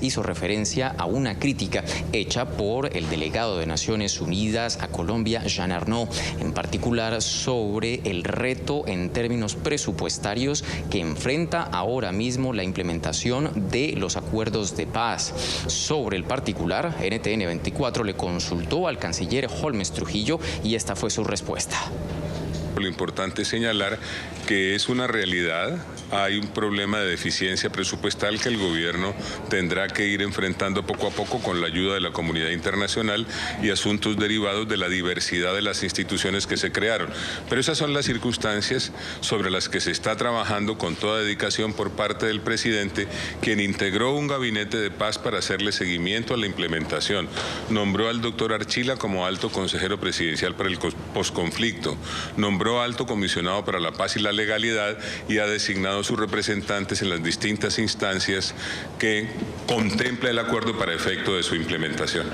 hizo referencia a una crítica hecha por el delegado de Naciones Unidas a Colombia, Jean Arnaud, en particular sobre el reto en términos presupuestarios que enfrenta ahora mismo la implementación de los acuerdos de paz. Sobre el particular, NTN 24 le consultó al canciller Holmes Trujillo y esta fue su respuesta. Lo importante es señalar que es una realidad, hay un problema de deficiencia presupuestal que el gobierno tendrá que ir enfrentando poco a poco con la ayuda de la comunidad internacional y asuntos derivados de la diversidad de las instituciones que se crearon. Pero esas son las circunstancias sobre las que se está trabajando con toda dedicación por parte del presidente, quien integró un gabinete de paz para hacerle seguimiento a la implementación. Nombró al doctor Archila como alto consejero presidencial para el posconflicto, nombró alto comisionado para la paz y la legalidad y ha designado sus representantes en las distintas instancias que contempla el acuerdo para efecto de su implementación.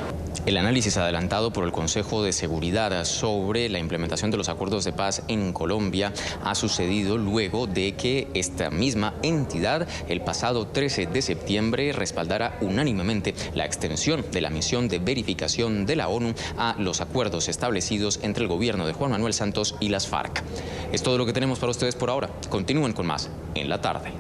El análisis adelantado por el Consejo de Seguridad sobre la implementación de los acuerdos de paz en Colombia ha sucedido luego de que esta misma entidad el pasado 13 de septiembre respaldara unánimemente la extensión de la misión de verificación de la ONU a los acuerdos establecidos entre el gobierno de Juan Manuel Santos y las FARC. Es todo lo que tenemos para ustedes por ahora. Continúen con más en la tarde.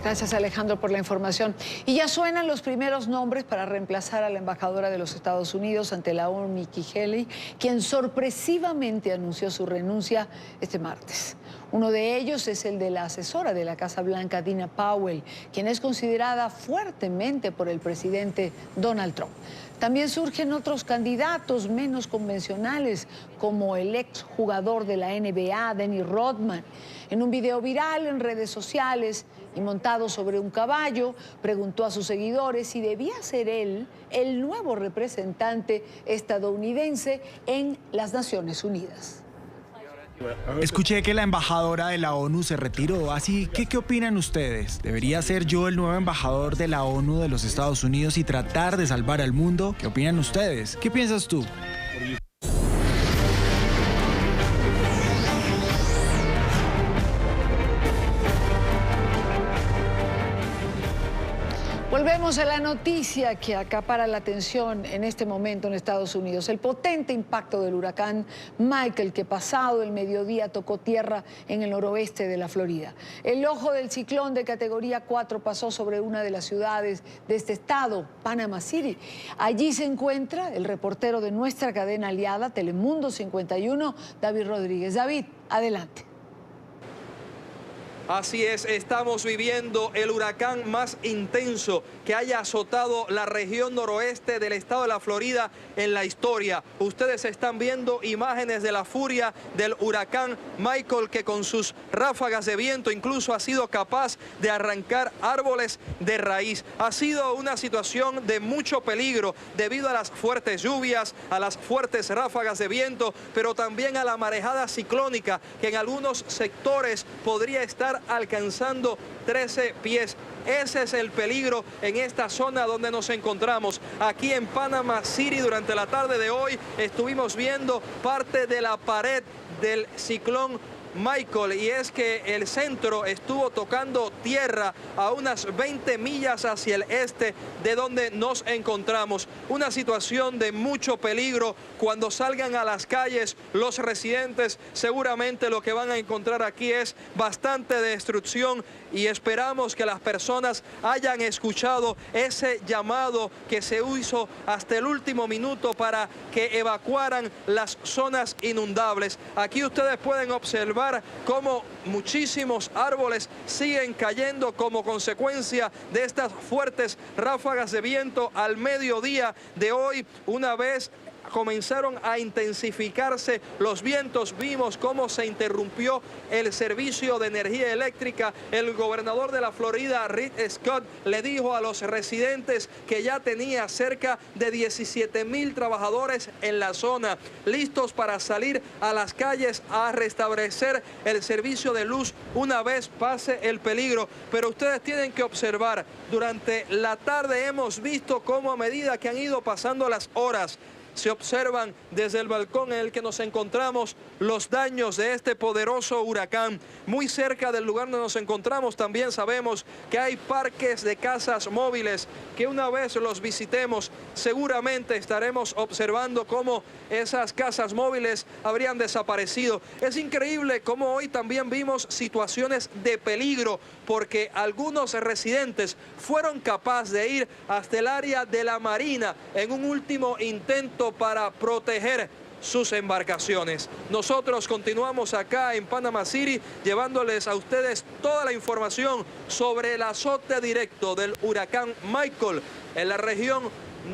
Gracias, Alejandro, por la información. Y ya suenan los primeros nombres para reemplazar a la embajadora de los Estados Unidos ante la ONU, Nikki Haley, quien sorpresivamente anunció su renuncia este martes. Uno de ellos es el de la asesora de la Casa Blanca, Dina Powell, quien es considerada fuertemente por el presidente Donald Trump. También surgen otros candidatos menos convencionales, como el exjugador de la NBA, Dennis Rodman. En un video viral en redes sociales y montado sobre un caballo, preguntó a sus seguidores si debía ser él el nuevo representante estadounidense en las Naciones Unidas. Escuché que la embajadora de la ONU se retiró, así que ¿qué opinan ustedes? ¿Debería ser yo el nuevo embajador de la ONU de los Estados Unidos y tratar de salvar al mundo? ¿Qué opinan ustedes? ¿Qué piensas tú? Volvemos Vamos a la noticia que acapara la atención en este momento en Estados Unidos. El potente impacto del huracán Michael, que pasado el mediodía tocó tierra en el noroeste de la Florida. El ojo del ciclón de categoría 4 pasó sobre una de las ciudades de este estado, Panama City. Allí se encuentra el reportero de nuestra cadena aliada, Telemundo 51, David Rodríguez. David, adelante. Así es, estamos viviendo el huracán más intenso que haya azotado la región noroeste del estado de la Florida en la historia. Ustedes están viendo imágenes de la furia del huracán Michael, que con sus ráfagas de viento incluso ha sido capaz de arrancar árboles de raíz. Ha sido una situación de mucho peligro debido a las fuertes lluvias, a las fuertes ráfagas de viento, pero también a la marejada ciclónica que en algunos sectores podría estar alcanzando 13 pies. Ese es el peligro en esta zona donde nos encontramos. Aquí en Panama City, durante la tarde de hoy, estuvimos viendo parte de la pared del ciclón Michael, y es que el centro estuvo tocando tierra a unas 20 millas hacia el este de donde nos encontramos. Una situación de mucho peligro. Cuando salgan a las calles los residentes, seguramente lo que van a encontrar aquí es bastante destrucción, y esperamos que las personas hayan escuchado ese llamado que se hizo hasta el último minuto para que evacuaran las zonas inundables. Aquí ustedes pueden observar cómo muchísimos árboles siguen cayendo como consecuencia de estas fuertes ráfagas de viento al mediodía de hoy. Una vez comenzaron a intensificarse los vientos, vimos cómo se interrumpió el servicio de energía eléctrica. El gobernador de la Florida, Rick Scott, le dijo a los residentes que ya tenía cerca de 17,000 trabajadores en la zona, listos para salir a las calles a restablecer el servicio de luz una vez pase el peligro. Pero ustedes tienen que observar, durante la tarde hemos visto cómo a medida que han ido pasando las horas, se observan desde el balcón en el que nos encontramos los daños de este poderoso huracán. Muy cerca del lugar donde nos encontramos también sabemos que hay parques de casas móviles que una vez los visitemos seguramente estaremos observando cómo esas casas móviles habrían desaparecido. Es increíble cómo hoy también vimos situaciones de peligro, porque algunos residentes fueron capaces de ir hasta el área de la marina en un último intento para proteger sus embarcaciones. Nosotros continuamos acá en Panama City llevándoles a ustedes toda la información sobre el azote directo del huracán Michael en la región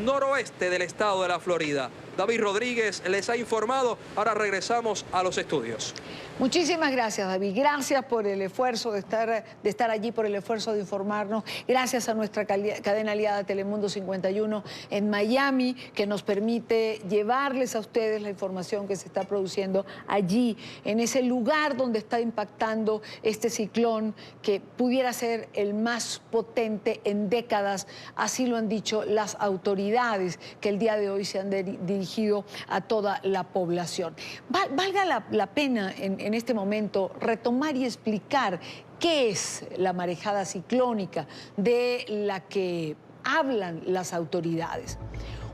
noroeste del estado de la Florida. David Rodríguez les ha informado. Ahora regresamos a los estudios. Muchísimas gracias, David. Gracias por el esfuerzo de estar allí, por el esfuerzo de informarnos. Gracias a nuestra cadena aliada Telemundo 51 en Miami, que nos permite llevarles a ustedes la información que se está produciendo allí, en ese lugar donde está impactando este ciclón, que pudiera ser el más potente en décadas. Así lo han dicho las autoridades que el día de hoy se han dirigido a toda la población. Valga la pena en este momento retomar y explicar qué es la marejada ciclónica de la que hablan las autoridades.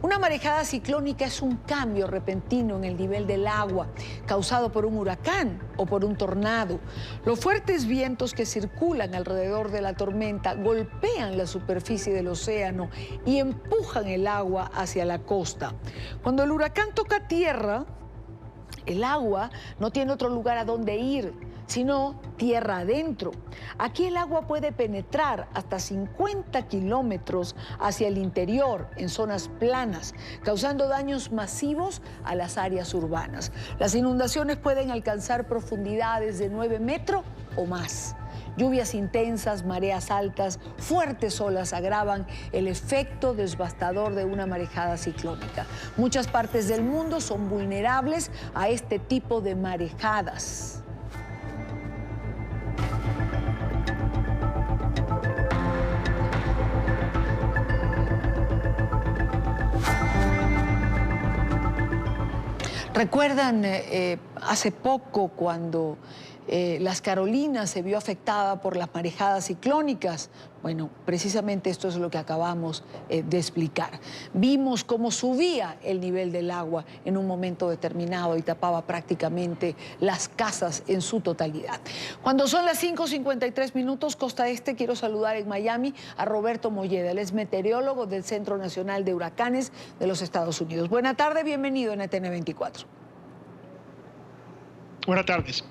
Una marejada ciclónica es un cambio repentino en el nivel del agua causado por un huracán o por un tornado. Los fuertes vientos que circulan alrededor de la tormenta golpean la superficie del océano y empujan el agua hacia la costa. Cuando el huracán toca tierra, el agua no tiene otro lugar a donde ir, sino tierra adentro. Aquí el agua puede penetrar hasta 50 kilómetros hacia el interior, en zonas planas, causando daños masivos a las áreas urbanas. Las inundaciones pueden alcanzar profundidades de 9 metros o más. Lluvias intensas, mareas altas, fuertes olas agravan el efecto devastador de una marejada ciclónica. Muchas partes del mundo son vulnerables a este tipo de marejadas. ¿Recuerdan hace poco cuando Las Carolinas se vio afectada por las marejadas ciclónicas. Bueno, precisamente esto es lo que acabamos de explicar. Vimos cómo subía el nivel del agua en un momento determinado y tapaba prácticamente las casas en su totalidad. Cuando son las 5:53 minutos, Costa Este, quiero saludar en Miami a Roberto Molleda. Él es meteorólogo del Centro Nacional de Huracanes de los Estados Unidos. Buenas tardes, bienvenido en ETN 24. Buenas tardes.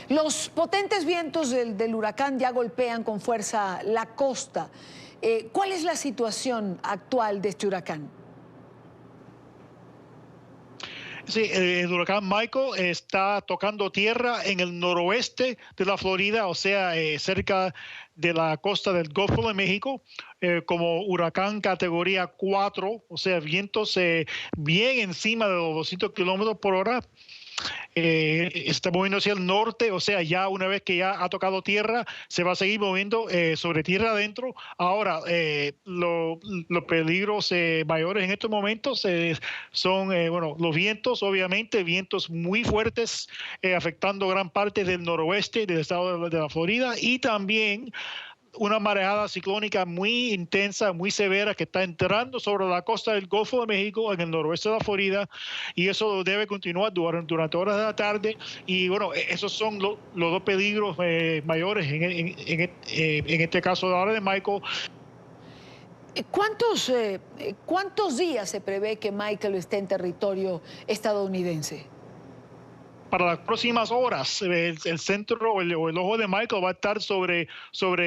Los potentes vientos del huracán ya golpean con fuerza la costa. ¿Cuál es la situación actual de este huracán? Sí, el huracán Michael está tocando tierra en el noroeste de la Florida, o sea, cerca de la costa del Golfo de México, como huracán categoría 4, o sea, vientos bien encima de los 200 kilómetros por hora. Está moviendo hacia el norte, o sea, ya una vez que ya ha tocado tierra, se va a seguir moviendo sobre tierra adentro. Ahora, los peligros mayores en estos momentos son, bueno, los vientos, obviamente, vientos muy fuertes, afectando gran parte del noroeste del estado de la Florida, y también una marejada ciclónica muy intensa, muy severa, que está entrando sobre la costa del Golfo de México, en el noroeste de la Florida, y eso debe continuar durante horas de la tarde. Y bueno, esos son los dos peligros mayores en este caso de ahora de Michael. ¿Cuántos días se prevé que Michael esté en territorio estadounidense? Para las próximas horas, el centro o el ojo de Michael va a estar sobre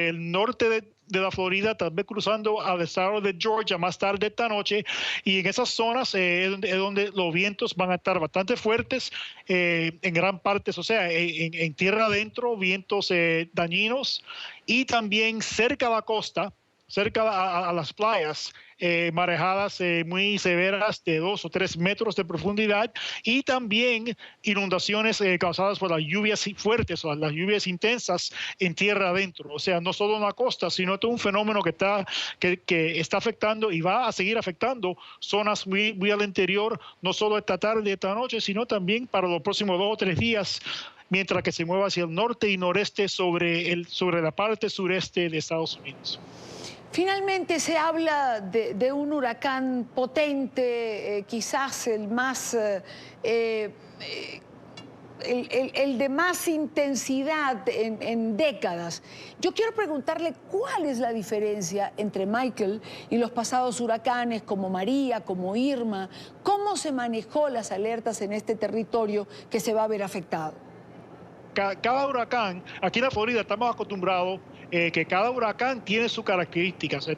el norte de la Florida, tal vez cruzando al estado de Georgia más tarde esta noche, y en esas zonas es donde los vientos van a estar bastante fuertes en gran parte, o sea, en tierra adentro, vientos dañinos, y también cerca a la costa, cerca a las playas, marejadas muy severas de 2 o 3 metros de profundidad, y también inundaciones causadas por las lluvias fuertes o las lluvias intensas en tierra adentro. O sea, no solo en la costa, sino todo un fenómeno que está afectando y va a seguir afectando zonas muy al interior, no solo esta tarde, esta noche, sino también para los próximos 2 o 3 días, mientras que se mueva hacia el norte y noreste sobre la parte sureste de Estados Unidos. Finalmente se habla de un huracán potente, quizás el más, el de más intensidad en décadas. Yo quiero preguntarle cuál es la diferencia entre Michael y los pasados huracanes como María, como Irma. ¿Cómo se manejó las alertas en este territorio que se va a ver afectado? Cada huracán, aquí en la Florida estamos acostumbrados que cada huracán tiene sus características,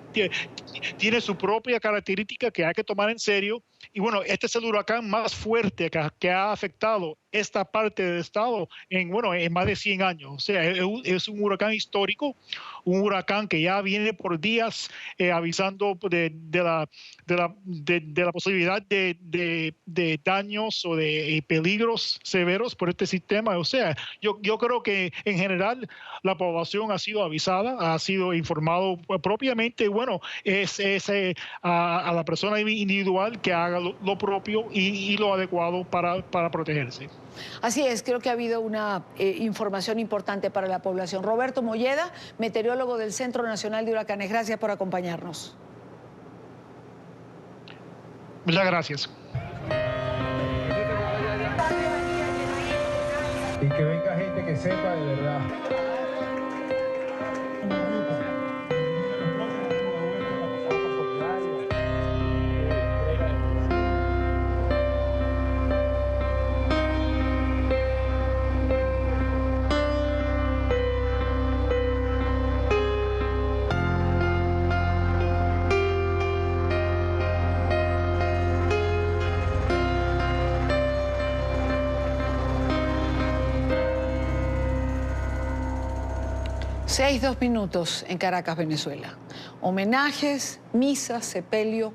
tiene su propia característica que hay que tomar en serio. Y bueno, este es el huracán más fuerte que ha afectado esta parte del estado en más de 100 años. O sea, es un huracán histórico, un huracán que ya viene por días avisando de la posibilidad de daños o de peligros severos por este sistema. O sea, yo creo que en general la población ha sido avisada, ha sido informado propiamente. Y bueno, es a la persona individual que haga lo propio y lo adecuado para protegerse. Así es, creo que ha habido una información importante para la población. Roberto Molleda, meteorólogo del Centro Nacional de Huracanes, gracias por acompañarnos. Muchas gracias. Y que venga gente que sepa de verdad. Seis, 2 minutos en Caracas, Venezuela. Homenajes, misas, sepelio.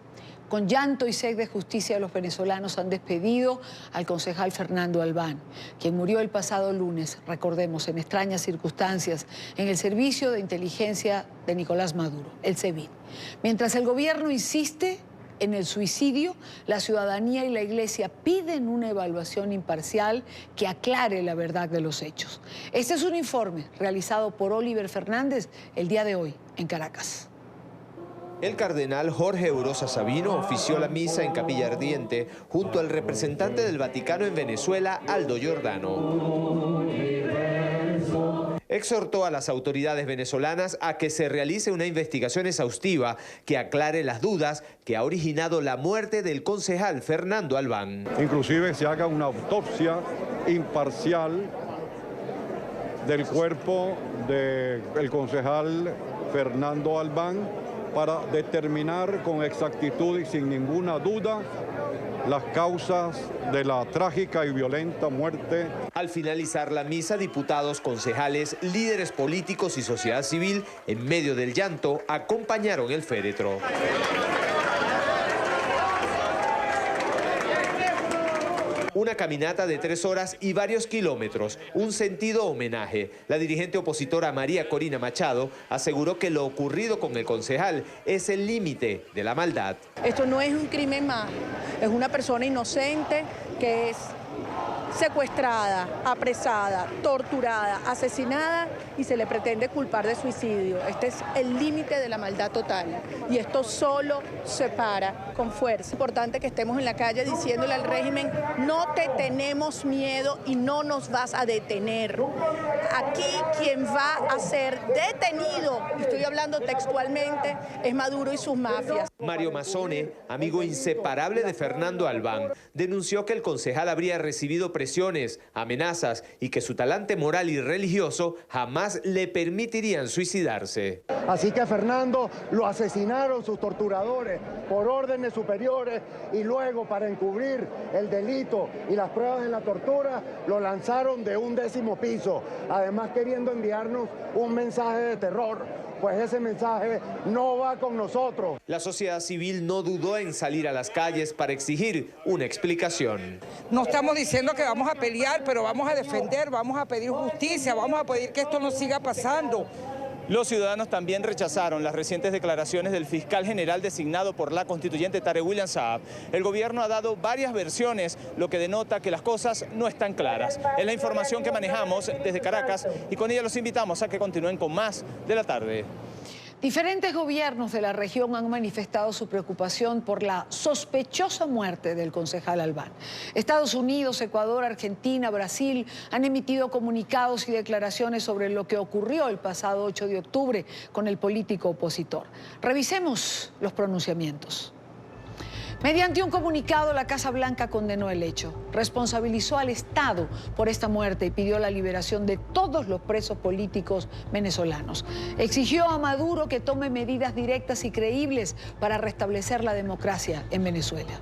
Con llanto y sed de justicia, los venezolanos han despedido al concejal Fernando Albán, quien murió el pasado lunes, recordemos, en extrañas circunstancias, en el servicio de inteligencia de Nicolás Maduro, el SEBIN. Mientras el gobierno insiste en el suicidio, la ciudadanía y la Iglesia piden una evaluación imparcial que aclare la verdad de los hechos. Este es un informe realizado por Oliver Fernández el día de hoy en Caracas. El cardenal Jorge Eurosa Sabino ofició la misa en Capilla Ardiente junto al representante del Vaticano en Venezuela, Aldo Giordano. Exhortó a las autoridades venezolanas a que se realice una investigación exhaustiva que aclare las dudas que ha originado la muerte del concejal Fernando Albán. Inclusive se haga una autopsia imparcial del cuerpo del concejal Fernando Albán para determinar con exactitud y sin ninguna duda las causas de la trágica y violenta muerte. Al finalizar la misa, diputados, concejales, líderes políticos y sociedad civil, en medio del llanto, acompañaron el féretro. Una caminata de 3 horas y varios kilómetros, un sentido homenaje. La dirigente opositora María Corina Machado aseguró que lo ocurrido con el concejal es el límite de la maldad. Esto no es un crimen más, es una persona inocente que es secuestrada, apresada, torturada, asesinada y se le pretende culpar de suicidio. Este es el límite de la maldad total y esto solo se para con fuerza. Es importante que estemos en la calle diciéndole al régimen: no te tenemos miedo y no nos vas a detener. Aquí quien va a ser detenido, y estoy hablando textualmente, es Maduro y sus mafias. Mario Mazzone, amigo inseparable de Fernando Albán, denunció que el concejal habría recibido presiones, amenazas y que su talante moral y religioso jamás le permitirían suicidarse. Así que a Fernando lo asesinaron sus torturadores por órdenes superiores y luego, para encubrir el delito y las pruebas de la tortura, lo lanzaron de un 10º piso, además queriendo enviarnos un mensaje de terror. Pues ese mensaje no va con nosotros. La sociedad civil no dudó en salir a las calles para exigir una explicación. No estamos diciendo que vamos a pelear, pero vamos a defender, vamos a pedir justicia, vamos a pedir que esto no siga pasando. Los ciudadanos también rechazaron las recientes declaraciones del fiscal general designado por la constituyente Tarek William Saab. El gobierno ha dado varias versiones, lo que denota que las cosas no están claras. Es la información que manejamos desde Caracas y con ella los invitamos a que continúen con más de la tarde. Diferentes gobiernos de la región han manifestado su preocupación por la sospechosa muerte del concejal Albán. Estados Unidos, Ecuador, Argentina, Brasil han emitido comunicados y declaraciones sobre lo que ocurrió el pasado 8 de octubre con el político opositor. Revisemos los pronunciamientos. Mediante un comunicado, la Casa Blanca condenó el hecho, responsabilizó al Estado por esta muerte y pidió la liberación de todos los presos políticos venezolanos. Exigió a Maduro que tome medidas directas y creíbles para restablecer la democracia en Venezuela.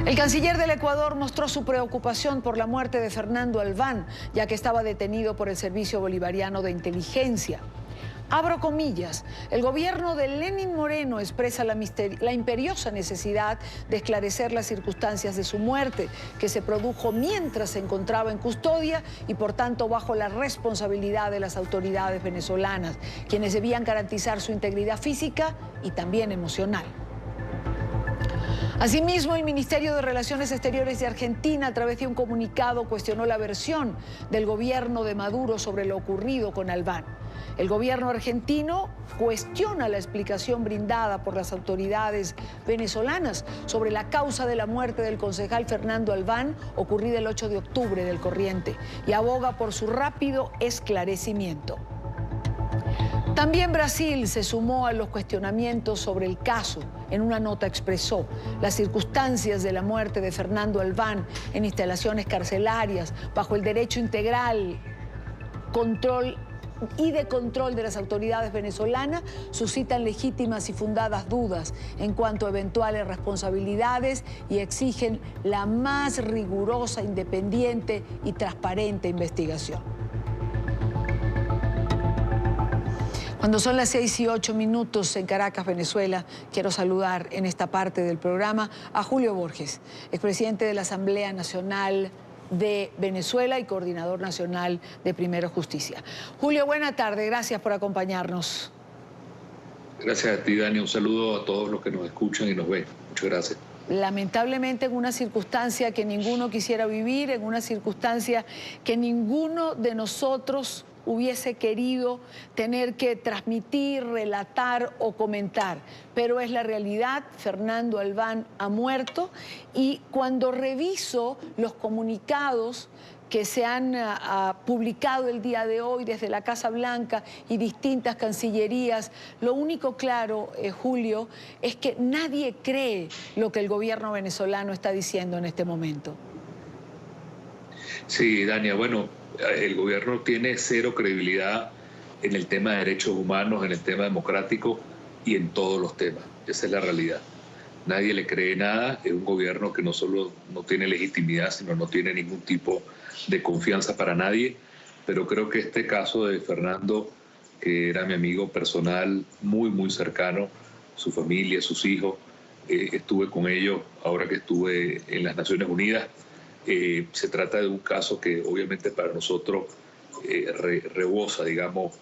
El canciller del Ecuador mostró su preocupación por la muerte de Fernando Albán, ya que estaba detenido por el Servicio Bolivariano de Inteligencia. Abro comillas, el gobierno de Lenín Moreno expresa la imperiosa necesidad de esclarecer las circunstancias de su muerte, que se produjo mientras se encontraba en custodia y por tanto bajo la responsabilidad de las autoridades venezolanas, quienes debían garantizar su integridad física y también emocional. Asimismo, el Ministerio de Relaciones Exteriores de Argentina, a través de un comunicado, cuestionó la versión del gobierno de Maduro sobre lo ocurrido con Albán. El gobierno argentino cuestiona la explicación brindada por las autoridades venezolanas sobre la causa de la muerte del concejal Fernando Albán, ocurrida el 8 de octubre del corriente, y aboga por su rápido esclarecimiento. También Brasil se sumó a los cuestionamientos sobre el caso. En una nota expresó: las circunstancias de la muerte de Fernando Albán en instalaciones carcelarias bajo el derecho integral, control de las autoridades venezolanas suscitan legítimas y fundadas dudas en cuanto a eventuales responsabilidades y exigen la más rigurosa, independiente y transparente investigación. Cuando son las 6:08 en Caracas, Venezuela, quiero saludar en esta parte del programa a Julio Borges, expresidente de la Asamblea Nacional de Venezuela y coordinador nacional de Primero Justicia. Julio, buena tarde, gracias por acompañarnos. Gracias a ti, Dani. Un saludo a todos los que nos escuchan y nos ven. Muchas gracias. Lamentablemente en una circunstancia que ninguno quisiera vivir, en una circunstancia que ninguno de nosotros hubiese querido tener que transmitir, relatar o comentar. Pero es la realidad, Fernando Albán ha muerto y cuando reviso los comunicados que se han publicado el día de hoy desde la Casa Blanca y distintas cancillerías, lo único claro, Julio, es que nadie cree lo que el gobierno venezolano está diciendo en este momento. Sí, Dania, bueno, el gobierno tiene cero credibilidad en el tema de derechos humanos, en el tema democrático y en todos los temas. Esa es la realidad. Nadie le cree nada. Es un gobierno que no solo no tiene legitimidad, sino no tiene ningún tipo de confianza para nadie. Pero creo que este caso de Fernando, que era mi amigo personal, muy, muy cercano, su familia, sus hijos, estuve con ellos ahora que estuve en las Naciones Unidas. Se trata de un caso que obviamente para nosotros rebosa, digamos,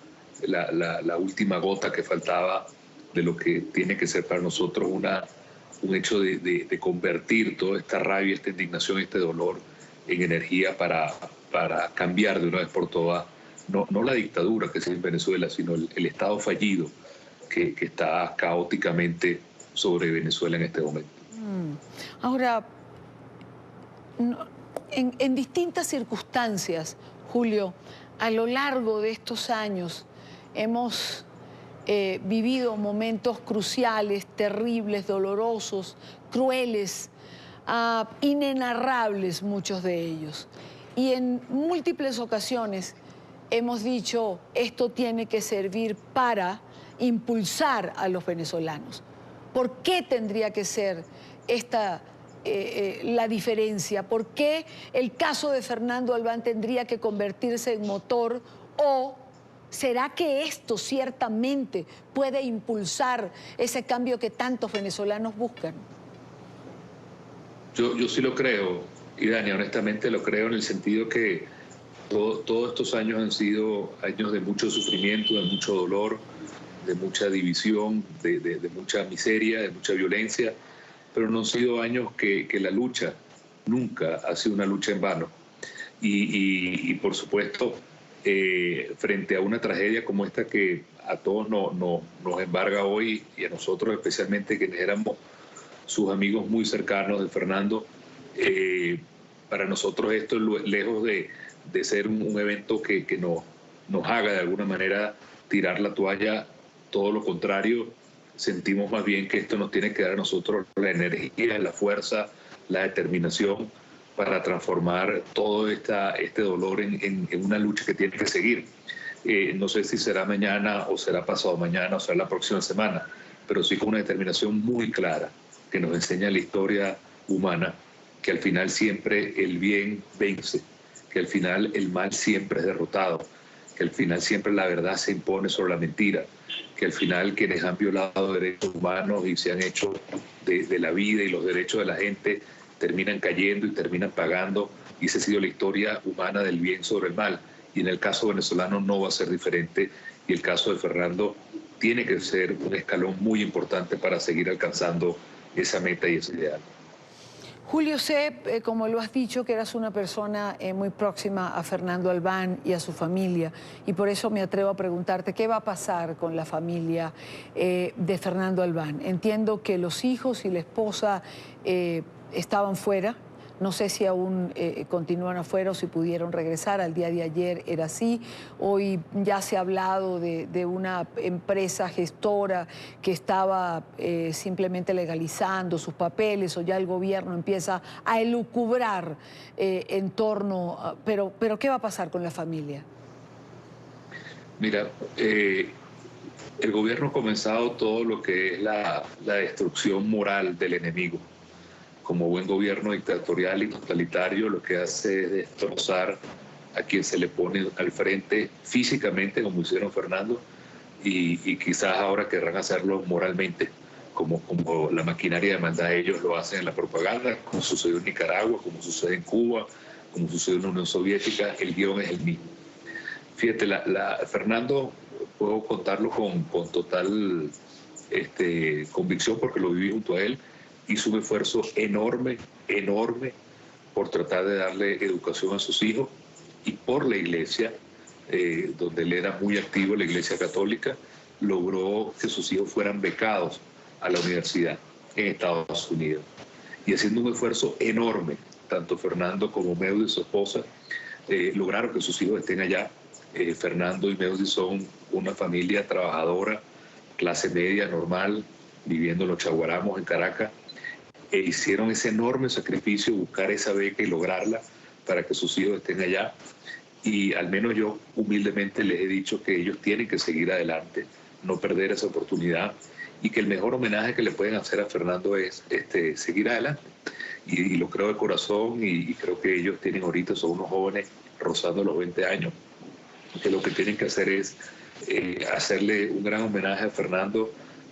la última gota que faltaba de lo que tiene que ser para nosotros un hecho de convertir toda esta rabia, esta indignación, este dolor en energía para cambiar de una vez por todas, no la dictadura que es en Venezuela, sino el Estado fallido que está caóticamente sobre Venezuela en este momento. Ahora, en distintas circunstancias, Julio, a lo largo de estos años hemos vivido momentos cruciales, terribles, dolorosos, crueles, inenarrables muchos de ellos. Y en múltiples ocasiones hemos dicho, esto tiene que servir para impulsar a los venezolanos. ¿Por qué tendría que ser esta la diferencia? ¿Por qué el caso de Fernando Albán tendría que convertirse en motor? ¿O será que esto ciertamente puede impulsar ese cambio que tantos venezolanos buscan? Yo sí lo creo, y Dani, honestamente lo creo en el sentido que todos estos años han sido años de mucho sufrimiento, de mucho dolor, de mucha división, de mucha miseria, de mucha violencia, pero no han sido años que la lucha nunca ha sido una lucha en vano. Y por supuesto, frente a una tragedia como esta que a todos nos embarga hoy, y a nosotros especialmente quienes éramos sus amigos muy cercanos de Fernando, para nosotros esto es lejos de ser un evento que nos haga de alguna manera tirar la toalla. Todo lo contrario, sentimos más bien que esto nos tiene que dar a nosotros la energía, la fuerza, la determinación para transformar todo este dolor en una lucha que tiene que seguir. No sé si será mañana o será pasado mañana o será la próxima semana, pero sí con una determinación muy clara que nos enseña la historia humana, que al final siempre el bien vence, que al final el mal siempre es derrotado, que al final siempre la verdad se impone sobre la mentira, que al final quienes han violado derechos humanos y se han hecho de la vida y los derechos de la gente terminan cayendo y terminan pagando, y esa ha sido la historia humana del bien sobre el mal. Y en el caso venezolano no va a ser diferente, y el caso de Fernando tiene que ser un escalón muy importante para seguir alcanzando esa meta y ese ideal. Julio, sé, como lo has dicho, que eras una persona muy próxima a Fernando Albán y a su familia, y por eso me atrevo a preguntarte, ¿qué va a pasar con la familia de Fernando Albán? Entiendo que los hijos y la esposa estaban fuera. No sé si aún continúan afuera o si pudieron regresar. Al día de ayer era así. Hoy ya se ha hablado de una empresa gestora que estaba simplemente legalizando sus papeles, o ya el gobierno empieza a elucubrar en torno a... Pero ¿qué va a pasar con la familia? Mira, el gobierno ha comenzado todo lo que es la destrucción moral del enemigo. Como buen gobierno dictatorial y totalitario, lo que hace es destrozar a quien se le pone al frente físicamente, como hicieron Fernando, y quizás ahora querrán hacerlo moralmente, como la maquinaria de maldad ellos lo hacen en la propaganda, como sucedió en Nicaragua, como sucede en Cuba, como sucedió en la Unión Soviética. El guión es el mismo. Fíjate, Fernando, puedo contarlo con total convicción, porque lo viví junto a él. Hizo un esfuerzo enorme, enorme, por tratar de darle educación a sus hijos, y por la iglesia, donde él era muy activo, la iglesia católica, logró que sus hijos fueran becados a la universidad en Estados Unidos. Y haciendo un esfuerzo enorme, tanto Fernando como Meudi, su esposa, lograron que sus hijos estén allá. Fernando y Meudi son una familia trabajadora, clase media, normal, viviendo en los Chaguaramos, en Caracas, e hicieron ese enorme sacrificio, buscar esa beca y lograrla para que sus hijos estén allá. Y al menos yo humildemente les he dicho que ellos tienen que seguir adelante, no perder esa oportunidad, y que el mejor homenaje que le pueden hacer a Fernando es seguir adelante. Y lo creo de corazón, y creo que ellos tienen ahorita, son unos jóvenes rozando los 20 años, que lo que tienen que hacer es hacerle un gran homenaje a Fernando,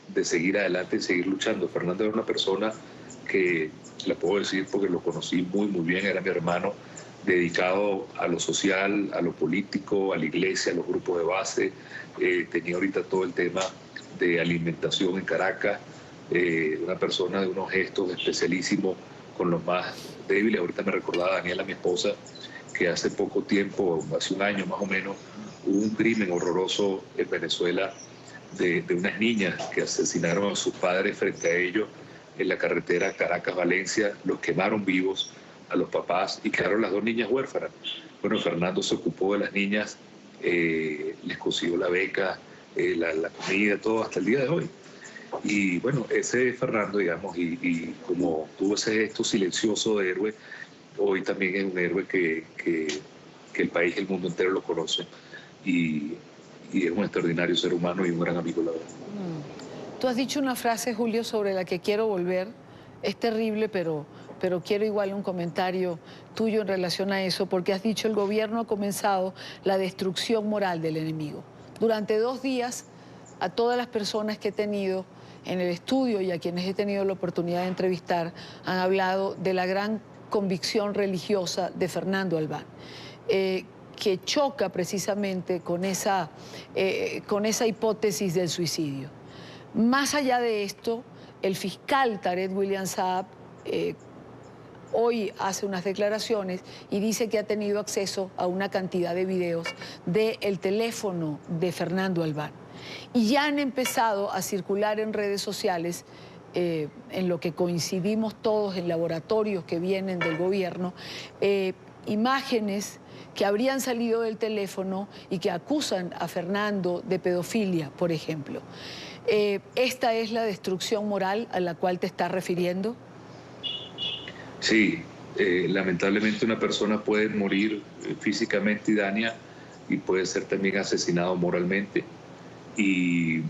de seguir adelante y seguir luchando. Fernando era una persona que, la puedo decir porque lo conocí muy, muy bien, era mi hermano, dedicado a lo social, a lo político, a la iglesia, a los grupos de base. Tenía ahorita todo el tema de alimentación en Caracas, una persona de unos gestos especialísimos con los más débiles. Ahorita me recordaba Daniela, mi esposa, que hace poco tiempo, hace un año más o menos, hubo un crimen horroroso en Venezuela de unas niñas que asesinaron a sus padres frente a ellos en la carretera Caracas-Valencia, los quemaron vivos a los papás y quedaron las dos niñas huérfanas. Bueno, Fernando se ocupó de las niñas, les consiguió la beca, la comida, todo hasta el día de hoy. Y bueno, ese es Fernando, digamos, y como tuvo ese gesto silencioso de héroe, hoy también es un héroe que el país y el mundo entero lo conocen, y es un extraordinario ser humano y un gran amigo, la verdad. Tú has dicho una frase, Julio, sobre la que quiero volver. Es terrible, pero quiero igual un comentario tuyo en relación a eso, porque has dicho el gobierno ha comenzado la destrucción moral del enemigo. Durante 2 días, a todas las personas que he tenido en el estudio y a quienes he tenido la oportunidad de entrevistar, han hablado de la gran convicción religiosa de Fernando Albán, que choca precisamente con esa hipótesis del suicidio. Más allá de esto, el fiscal Tarek William Saab hoy hace unas declaraciones y dice que ha tenido acceso a una cantidad de videos del teléfono de Fernando Albán. Y ya han empezado a circular en redes sociales, en lo que coincidimos todos en laboratorios que vienen del gobierno, imágenes que habrían salido del teléfono y que acusan a Fernando de pedofilia, por ejemplo. ¿Esta es la destrucción moral a la cual te estás refiriendo? Sí, lamentablemente una persona puede morir físicamente, Dania, y puede ser también asesinado moralmente. Y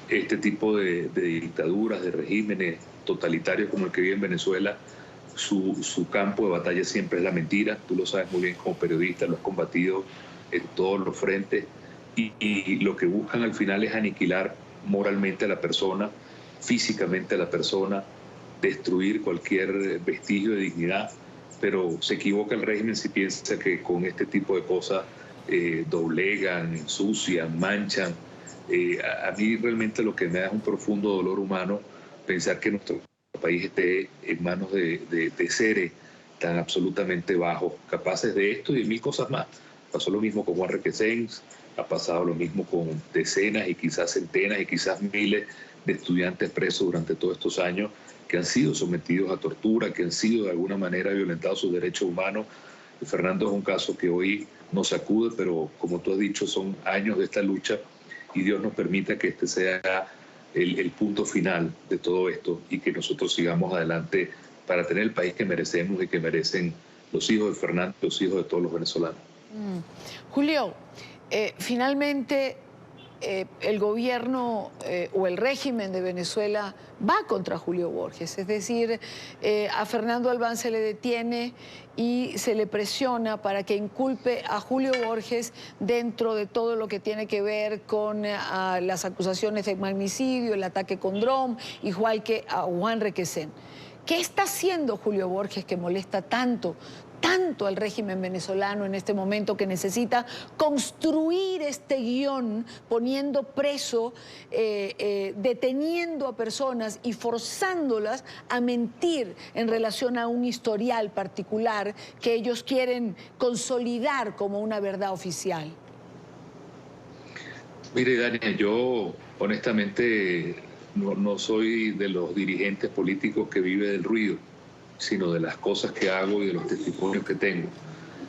este tipo de dictaduras, de regímenes totalitarios como el que vive en Venezuela, su campo de batalla siempre es la mentira. Tú lo sabes muy bien como periodista, lo has combatido en todos los frentes, y lo que buscan al final es aniquilar moralmente a la persona, físicamente a la persona, destruir cualquier vestigio de dignidad. Pero se equivoca el régimen si piensa que con este tipo de cosas doblegan, ensucian, manchan. A mí realmente lo que me da es un profundo dolor humano pensar que nuestro país esté en manos de seres tan absolutamente bajos, capaces de esto y de 1000 cosas más. Pasó lo mismo con Juan Requesens, ha pasado lo mismo con decenas y quizás centenas y quizás miles de estudiantes presos durante todos estos años, que han sido sometidos a tortura, que han sido de alguna manera violentados sus derechos humanos. Fernando es un caso que hoy nos sacude, pero como tú has dicho, son años de esta lucha, y Dios nos permita que este sea el punto final de todo esto, y que nosotros sigamos adelante para tener el país que merecemos y que merecen los hijos de Fernando, los hijos de todos los venezolanos. Julio, finalmente el gobierno o el régimen de Venezuela va contra Julio Borges, es decir, a Fernando Albán se le detiene y se le presiona para que inculpe a Julio Borges dentro de todo lo que tiene que ver con las acusaciones de magnicidio, el ataque con dron, igual que a Juan Requesens. ¿Qué está haciendo Julio Borges que molesta tanto al régimen venezolano en este momento, que necesita construir este guión poniendo preso, deteniendo a personas y forzándolas a mentir en relación a un historial particular que ellos quieren consolidar como una verdad oficial? Mire, Dania, yo honestamente no soy de los dirigentes políticos que vive del ruido, sino de las cosas que hago y de los testimonios que tengo.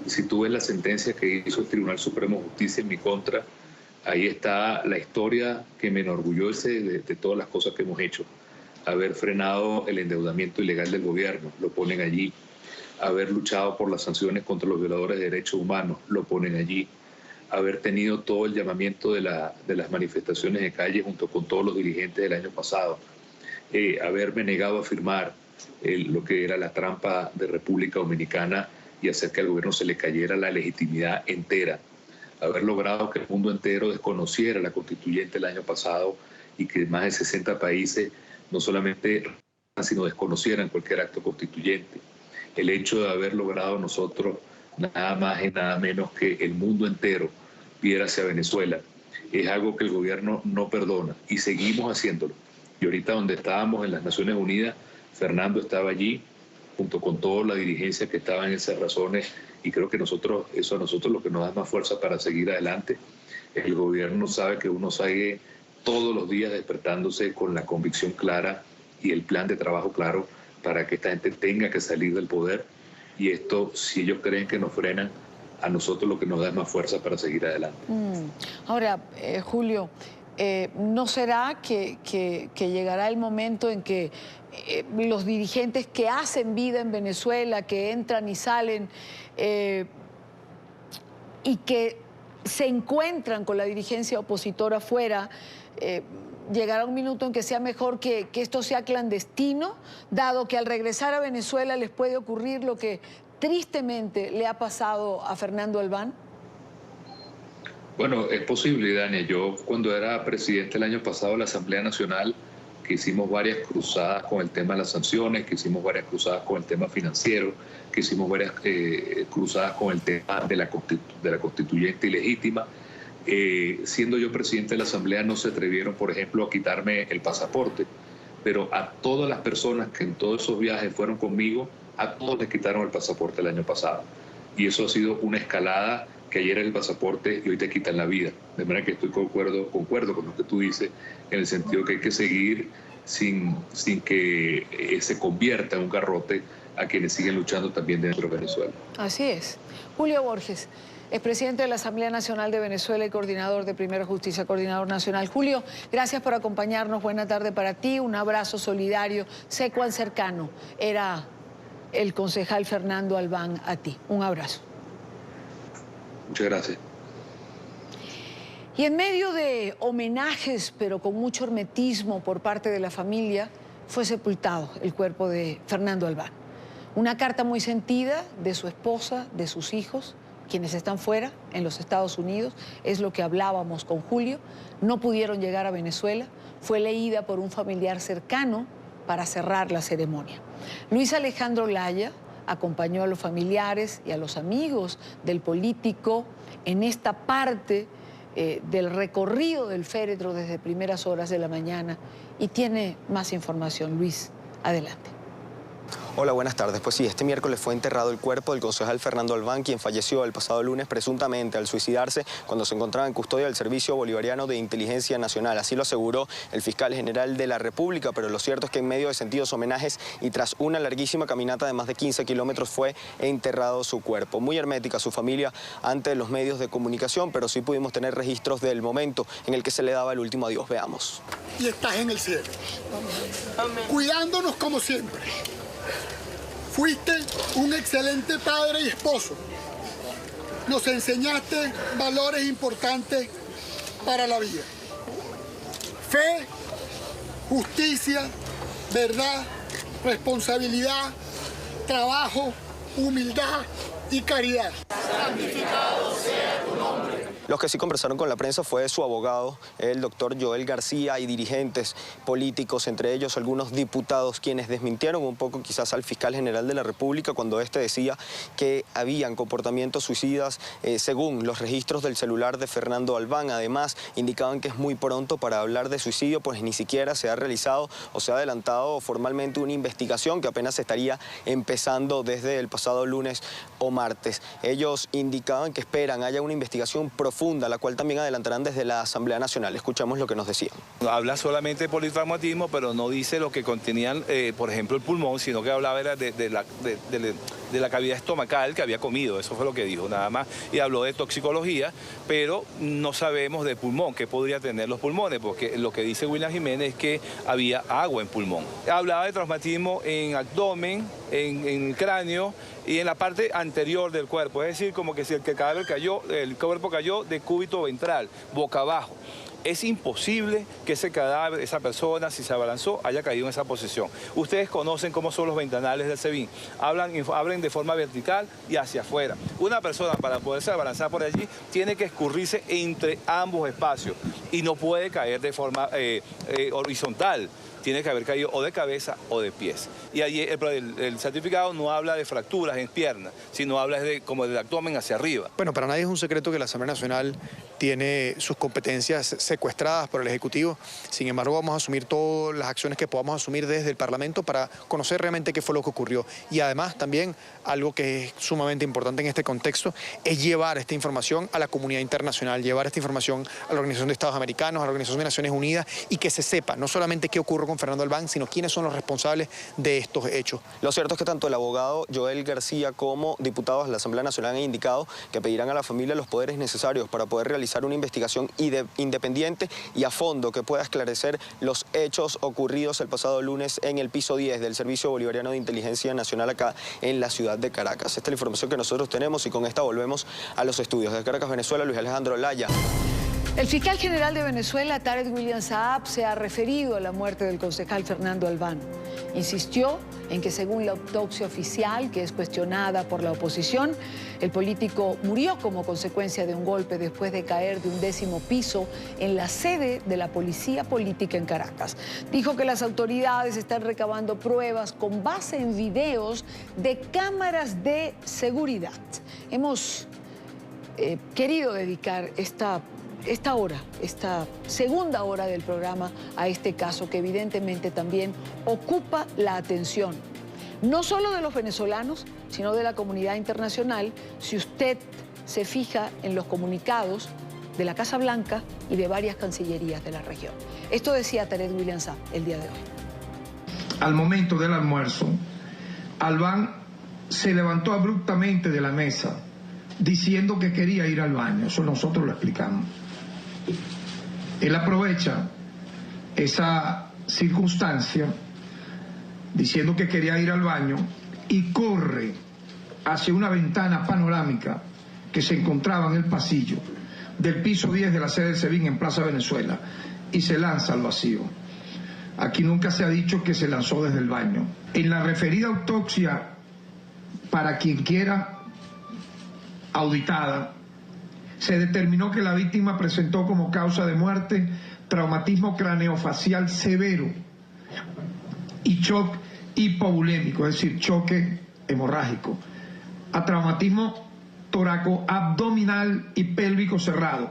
Si tú ves la sentencia que hizo el Tribunal Supremo de Justicia en mi contra, ahí está la historia que me enorgullece de todas las cosas que hemos hecho. Haber frenado el endeudamiento ilegal del gobierno, lo ponen allí. Haber luchado por las sanciones contra los violadores de derechos humanos, lo ponen allí. Haber tenido todo el llamamiento de las manifestaciones de calle junto con todos los dirigentes del año pasado. Haberme negado a firmar lo que era la trampa de República Dominicana y hacer que al gobierno se le cayera la legitimidad entera. Haber logrado que el mundo entero desconociera la constituyente el año pasado y que más de 60 países no solamente sino desconocieran cualquier acto constituyente. El hecho de haber logrado nosotros nada más y nada menos que el mundo entero viera hacia Venezuela es algo que el gobierno no perdona y seguimos haciéndolo. Y ahorita donde estábamos en las Naciones Unidas, Fernando estaba allí junto con toda la dirigencia que estaba en esas razones, y creo que eso a nosotros lo que nos da más fuerza para seguir adelante. El gobierno sabe que uno sigue todos los días despertándose con la convicción clara y el plan de trabajo claro para que esta gente tenga que salir del poder, y esto, si ellos creen que nos frenan, a nosotros lo que nos da es más fuerza para seguir adelante. Ahora, Julio, ¿no será que llegará el momento en que los dirigentes que hacen vida en Venezuela, que entran y salen y que se encuentran con la dirigencia opositora afuera, llegará un minuto en que sea mejor que esto sea clandestino, dado que al regresar a Venezuela les puede ocurrir lo que tristemente le ha pasado a Fernando Albán? Bueno, es posible, Dania. Yo cuando era presidente el año pasado de la Asamblea Nacional, que hicimos varias cruzadas con el tema de las sanciones, que hicimos varias cruzadas con el tema financiero, que hicimos varias cruzadas con el tema de la constituyente ilegítima. Siendo yo presidente de la Asamblea no se atrevieron, por ejemplo, a quitarme el pasaporte, pero a todas las personas que en todos esos viajes fueron conmigo, a todos les quitaron el pasaporte el año pasado. Y eso ha sido una escalada, que ayer era el pasaporte y hoy te quitan la vida. De manera que estoy concuerdo con lo que tú dices, en el sentido que hay que seguir sin que se convierta en un garrote a quienes siguen luchando también dentro de Venezuela. Así es. Julio Borges, expresidente de la Asamblea Nacional de Venezuela y coordinador de Primera Justicia, coordinador nacional. Julio, gracias por acompañarnos. Buena tarde para ti. Un abrazo solidario. Sé cuán cercano era el concejal Fernando Albán a ti. Un abrazo. Muchas gracias. Y en medio de homenajes, pero con mucho hermetismo por parte de la familia, fue sepultado el cuerpo de Fernando Albán. Una carta muy sentida de su esposa, de sus hijos, quienes están fuera, en los Estados Unidos, es lo que hablábamos con Julio. No pudieron llegar a Venezuela, fue leída por un familiar cercano para cerrar la ceremonia. Luis Alejandro Laya acompañó a los familiares y a los amigos del político en esta parte del recorrido del féretro desde primeras horas de la mañana y tiene más información. Luis, adelante. Hola, buenas tardes. Pues sí, este miércoles fue enterrado el cuerpo del concejal Fernando Albán, quien falleció el pasado lunes presuntamente al suicidarse cuando se encontraba en custodia del Servicio Bolivariano de Inteligencia Nacional. Así lo aseguró el fiscal general de la República, pero lo cierto es que en medio de sentidos homenajes y tras una larguísima caminata de más de 15 kilómetros fue enterrado su cuerpo. Muy hermética su familia ante los medios de comunicación, pero sí pudimos tener registros del momento en el que se le daba el último adiós. Veamos. Y estás en el cielo, cuidándonos como siempre. Fuiste un excelente padre y esposo. Nos enseñaste valores importantes para la vida. Fe, justicia, verdad, responsabilidad, trabajo, humildad y caridad. Santificado sea tu nombre. Los que sí conversaron con la prensa fue su abogado, el doctor Joel García, y dirigentes políticos, entre ellos algunos diputados, quienes desmintieron un poco quizás al fiscal general de la República cuando este decía que habían comportamientos suicidas según los registros del celular de Fernando Albán. Además, indicaban que es muy pronto para hablar de suicidio, pues ni siquiera se ha realizado o se ha adelantado formalmente una investigación que apenas estaría empezando desde el pasado lunes o martes. Ellos indicaban que esperan haya una investigación profunda, la cual también adelantarán desde la Asamblea Nacional. Escuchamos lo que nos decían. Habla solamente de politraumatismo, pero no dice lo que contenían, por ejemplo, el pulmón, sino que hablaba de la cavidad estomacal que había comido. Eso fue lo que dijo, nada más. Y habló de toxicología, pero no sabemos de pulmón, qué podría tener los pulmones, porque lo que dice William Jiménez es que había agua en pulmón. Hablaba de traumatismo en abdomen, en el cráneo y en la parte anterior del cuerpo, es decir, como que si el cuerpo cayó de cúbito ventral, boca abajo. Es imposible que ese cadáver, esa persona, si se abalanzó, haya caído en esa posición. Ustedes conocen cómo son los ventanales del SEBIN. Abren de forma vertical y hacia afuera. Una persona, para poderse abalanzar por allí, tiene que escurrirse entre ambos espacios y no puede caer de forma horizontal. Tiene que haber caído o de cabeza o de pies. Y allí el certificado no habla de fracturas en piernas, sino habla como del abdomen hacia arriba. Bueno, para nadie es un secreto que la Asamblea Nacional tiene sus competencias secuestradas por el Ejecutivo. Sin embargo, vamos a asumir todas las acciones que podamos asumir desde el Parlamento para conocer realmente qué fue lo que ocurrió. Y además también algo que es sumamente importante en este contexto es llevar esta información a la comunidad internacional, llevar esta información a la Organización de Estados Americanos, a la Organización de Naciones Unidas, y que se sepa no solamente qué ocurrió con Fernando Albán, sino quiénes son los responsables de estos hechos. Lo cierto es que tanto el abogado Joel García como diputados de la Asamblea Nacional han indicado que pedirán a la familia los poderes necesarios para poder realizar una investigación independiente y a fondo que pueda esclarecer los hechos ocurridos el pasado lunes en el piso 10 del Servicio Bolivariano de Inteligencia Nacional acá en la ciudad de Caracas. Esta es la información que nosotros tenemos y con esta volvemos a los estudios. De Caracas, Venezuela, Luis Alejandro Laya. El fiscal general de Venezuela, Tarek William Saab, se ha referido a la muerte del concejal Fernando Albán. Insistió en que según la autopsia oficial, que es cuestionada por la oposición, el político murió como consecuencia de un golpe después de caer de un 10º piso en la sede de la policía política en Caracas. Dijo que las autoridades están recabando pruebas con base en videos de cámaras de seguridad. Hemos querido dedicar esta segunda hora del programa a este caso que evidentemente también ocupa la atención, no solo de los venezolanos, sino de la comunidad internacional, si usted se fija en los comunicados de la Casa Blanca y de varias cancillerías de la región. Esto decía Tarek William Saab el día de hoy. Al momento del almuerzo, Albán se levantó abruptamente de la mesa diciendo que quería ir al baño. Eso nosotros lo explicamos. Él aprovecha esa circunstancia diciendo que quería ir al baño y corre hacia una ventana panorámica que se encontraba en el pasillo del piso 10 de la sede del SEBIN en Plaza Venezuela y se lanza al vacío. Aquí nunca se ha dicho que se lanzó desde el baño. En la referida autopsia, para quien quiera auditada, se determinó que la víctima presentó como causa de muerte traumatismo craneofacial severo y shock hipovolémico, es decir, choque hemorrágico, a traumatismo toracoabdominal y pélvico cerrado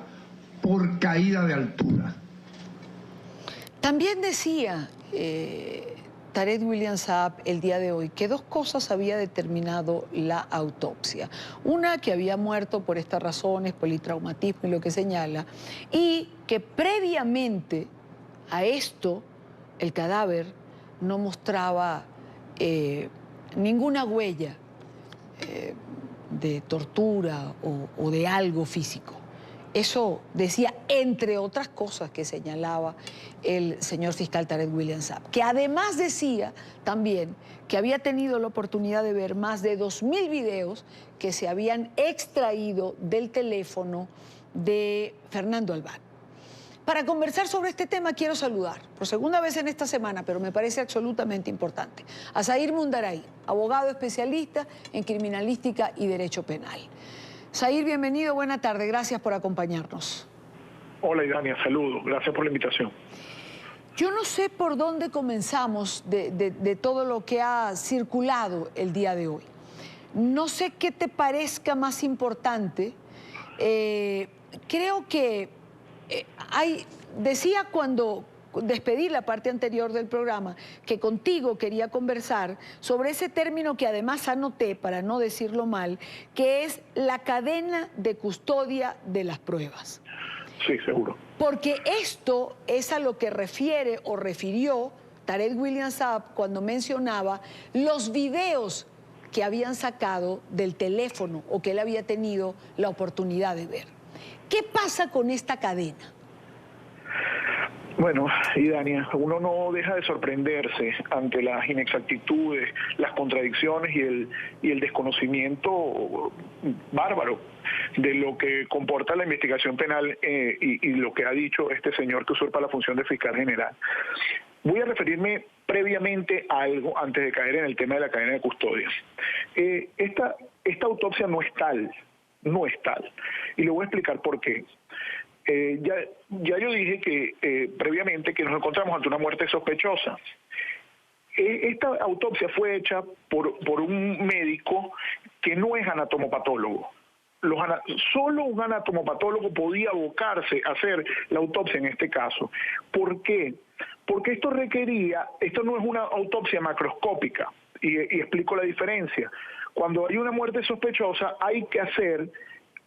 por caída de altura. También decía Tarek William Saab el día de hoy que dos cosas había determinado la autopsia. Una, que había muerto por estas razones, politraumatismo y lo que señala, y que previamente a esto el cadáver no mostraba ninguna huella de tortura o de algo físico. Eso decía, entre otras cosas que señalaba el señor fiscal Tarek William Saab, que además decía también que había tenido la oportunidad de ver más de 2.000 videos que se habían extraído del teléfono de Fernando Albán. Para conversar sobre este tema quiero saludar, por segunda vez en esta semana, pero me parece absolutamente importante, a Zair Mundaray, abogado especialista en criminalística y derecho penal. Zair, bienvenido, buena tarde, gracias por acompañarnos. Hola, Idania, saludos, gracias por la invitación. Yo no sé por dónde comenzamos de todo lo que ha circulado el día de hoy. No sé qué te parezca más importante. Creo que decía cuando despedí la parte anterior del programa que contigo quería conversar sobre ese término que además anoté, para no decirlo mal, que es la cadena de custodia de las pruebas. Sí, seguro. Porque esto es a lo que refiere o refirió Tarek William Saab cuando mencionaba los videos que habían sacado del teléfono o que él había tenido la oportunidad de ver. ¿Qué pasa con esta cadena? Bueno, Idania, uno no deja de sorprenderse ante las inexactitudes, las contradicciones y el desconocimiento bárbaro de lo que comporta la investigación penal y lo que ha dicho este señor que usurpa la función de fiscal general. Voy a referirme previamente a algo antes de caer en el tema de la cadena de custodia. Esta autopsia no es tal, y le voy a explicar por qué. Ya yo dije que previamente que nos encontramos ante una muerte sospechosa. Esta autopsia fue hecha por un médico que no es anatomopatólogo. Solo un anatomopatólogo podía abocarse a hacer la autopsia en este caso. ¿Por qué? Porque esto no es una autopsia macroscópica, y explico la diferencia. Cuando hay una muerte sospechosa hay que hacer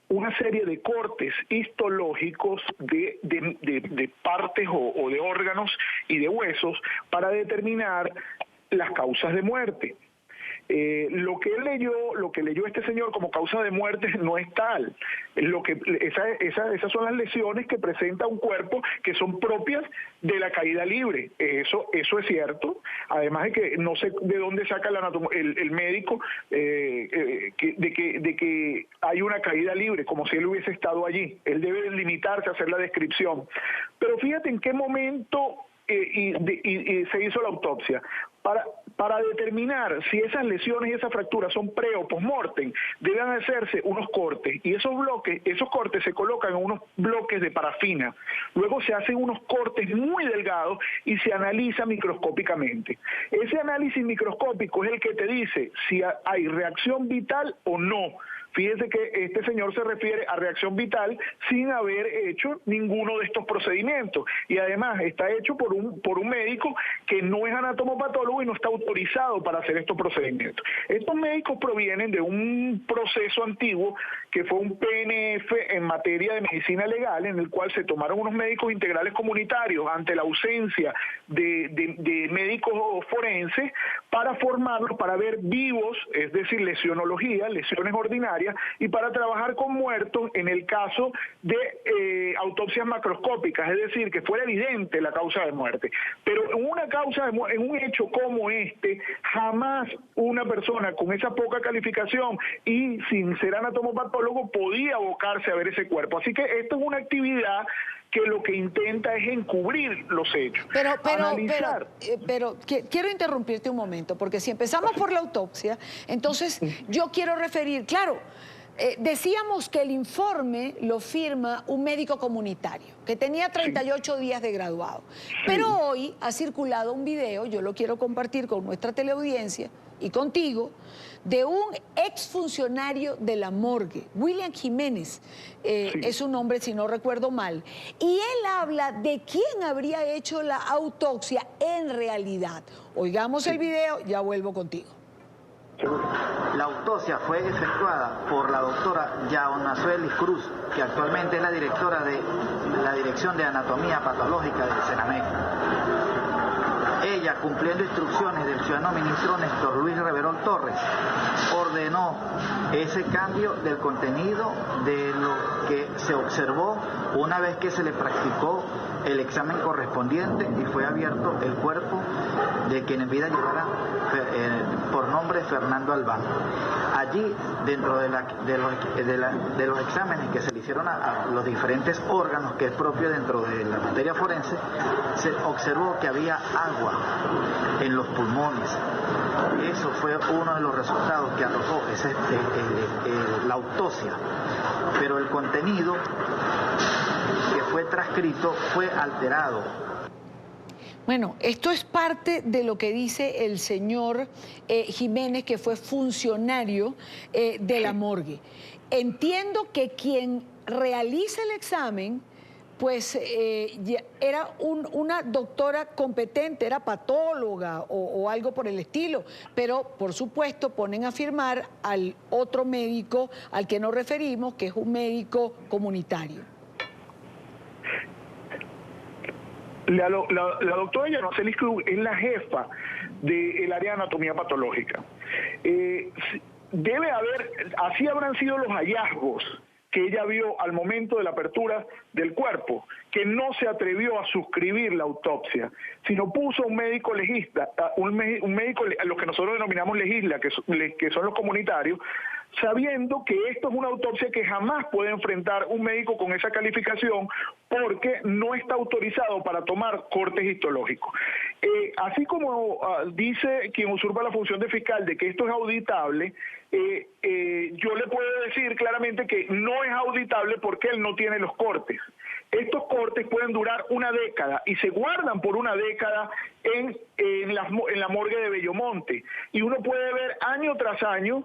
una serie de cortes histológicos de partes o de órganos y de huesos para determinar las causas de muerte. Lo que leyó este señor como causa de muerte no es tal. Esas son las lesiones que presenta un cuerpo que son propias de la caída libre. Eso es cierto. Además de que no sé de dónde saca el médico de que hay una caída libre, como si él hubiese estado allí. Él debe limitarse a hacer la descripción. Pero fíjate en qué momento se hizo la autopsia. Para determinar si esas lesiones y esas fracturas son pre o post-mortem, deben hacerse unos cortes, y esos cortes se colocan en unos bloques de parafina. Luego se hacen unos cortes muy delgados y se analiza microscópicamente. Ese análisis microscópico es el que te dice si hay reacción vital o no. Fíjese que este señor se refiere a reacción vital sin haber hecho ninguno de estos procedimientos. Y además está hecho por un médico que no es anatomopatólogo y no está autorizado para hacer estos procedimientos. Estos médicos provienen de un proceso antiguo que fue un PNF en materia de medicina legal, en el cual se tomaron unos médicos integrales comunitarios ante la ausencia de médicos forenses para formarlos, para ver vivos, es decir, lesionología, lesiones ordinarias, y para trabajar con muertos en el caso de autopsias macroscópicas, es decir, que fuera evidente la causa de muerte. Pero en un hecho como este, jamás una persona con esa poca calificación y sin ser anatomopatólogo podía abocarse a ver ese cuerpo. Así que esto es una actividad que lo que intenta es encubrir los hechos. Pero quiero interrumpirte un momento, porque si empezamos por la autopsia, entonces yo quiero referir, claro, decíamos que el informe lo firma un médico comunitario, que tenía 38 días de graduado. Pero hoy ha circulado un video, yo lo quiero compartir con nuestra teleaudiencia y contigo, de un exfuncionario de la morgue, William Jiménez, es un nombre si no recuerdo mal, y él habla de quién habría hecho la autopsia en realidad. Oigamos el video, ya vuelvo contigo. La autopsia fue efectuada por la doctora Yaonazuelis Cruz, que actualmente es la directora de la Dirección de Anatomía Patológica del Senamec. Ella, cumpliendo instrucciones del ciudadano ministro Néstor Luis Reverol Torres, ordenó ese cambio del contenido de lo que se observó una vez que se le practicó el examen correspondiente y fue abierto el cuerpo de quien en vida llevara por nombre Fernando Albán. Allí, dentro de los exámenes que se le hicieron a los diferentes órganos, que es propio dentro de la materia forense, se observó que había agua en los pulmones. Eso fue uno de los resultados que arrojó la autopsia. Pero el contenido que fue transcrito fue alterado. Bueno, esto es parte de lo que dice el señor Jiménez, que fue funcionario de la morgue. Entiendo que quien realiza el examen, pues era una doctora competente, era patóloga o algo por el estilo, pero por supuesto ponen a firmar al otro médico al que nos referimos, que es un médico comunitario. La doctora Yanocelis Cruz es la jefa del área de anatomía patológica. Debe haber, así habrán sido los hallazgos que ella vio al momento de la apertura del cuerpo, que no se atrevió a suscribir la autopsia, sino puso un médico legista, un médico, a los que nosotros denominamos legisla, que son los comunitarios, sabiendo que esto es una autopsia que jamás puede enfrentar un médico con esa calificación porque no está autorizado para tomar cortes histológicos. Así como dice quien usurpa la función de fiscal de que esto es auditable, yo le puedo decir claramente que no es auditable porque él no tiene los cortes. Estos cortes pueden durar una década y se guardan por una década en la morgue de Bellomonte. Y uno puede ver año tras año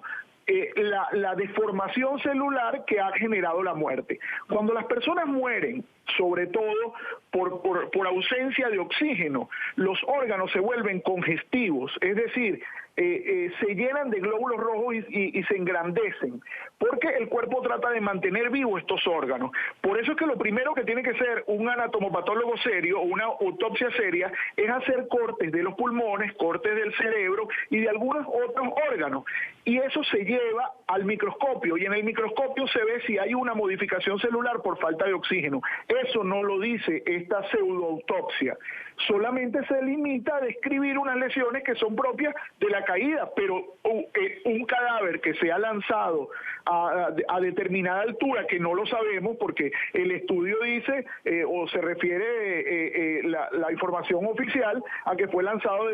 la deformación celular que ha generado la muerte. Cuando las personas mueren, sobre todo por ausencia de oxígeno, los órganos se vuelven congestivos, es decir, se llenan de glóbulos rojos y se engrandecen, porque el cuerpo trata de mantener vivos estos órganos. Por eso es que lo primero que tiene que ser un anatomopatólogo serio o una autopsia seria es hacer cortes de los pulmones, cortes del cerebro y de algunos otros órganos. Y eso se lleva al microscopio, y en el microscopio se ve si hay una modificación celular por falta de oxígeno. Eso no lo dice esta pseudoautopsia. Solamente se limita a describir unas lesiones que son propias de la caída, pero un cadáver que se ha lanzado a determinada altura, que no lo sabemos porque el estudio dice o se refiere la información oficial a que fue lanzado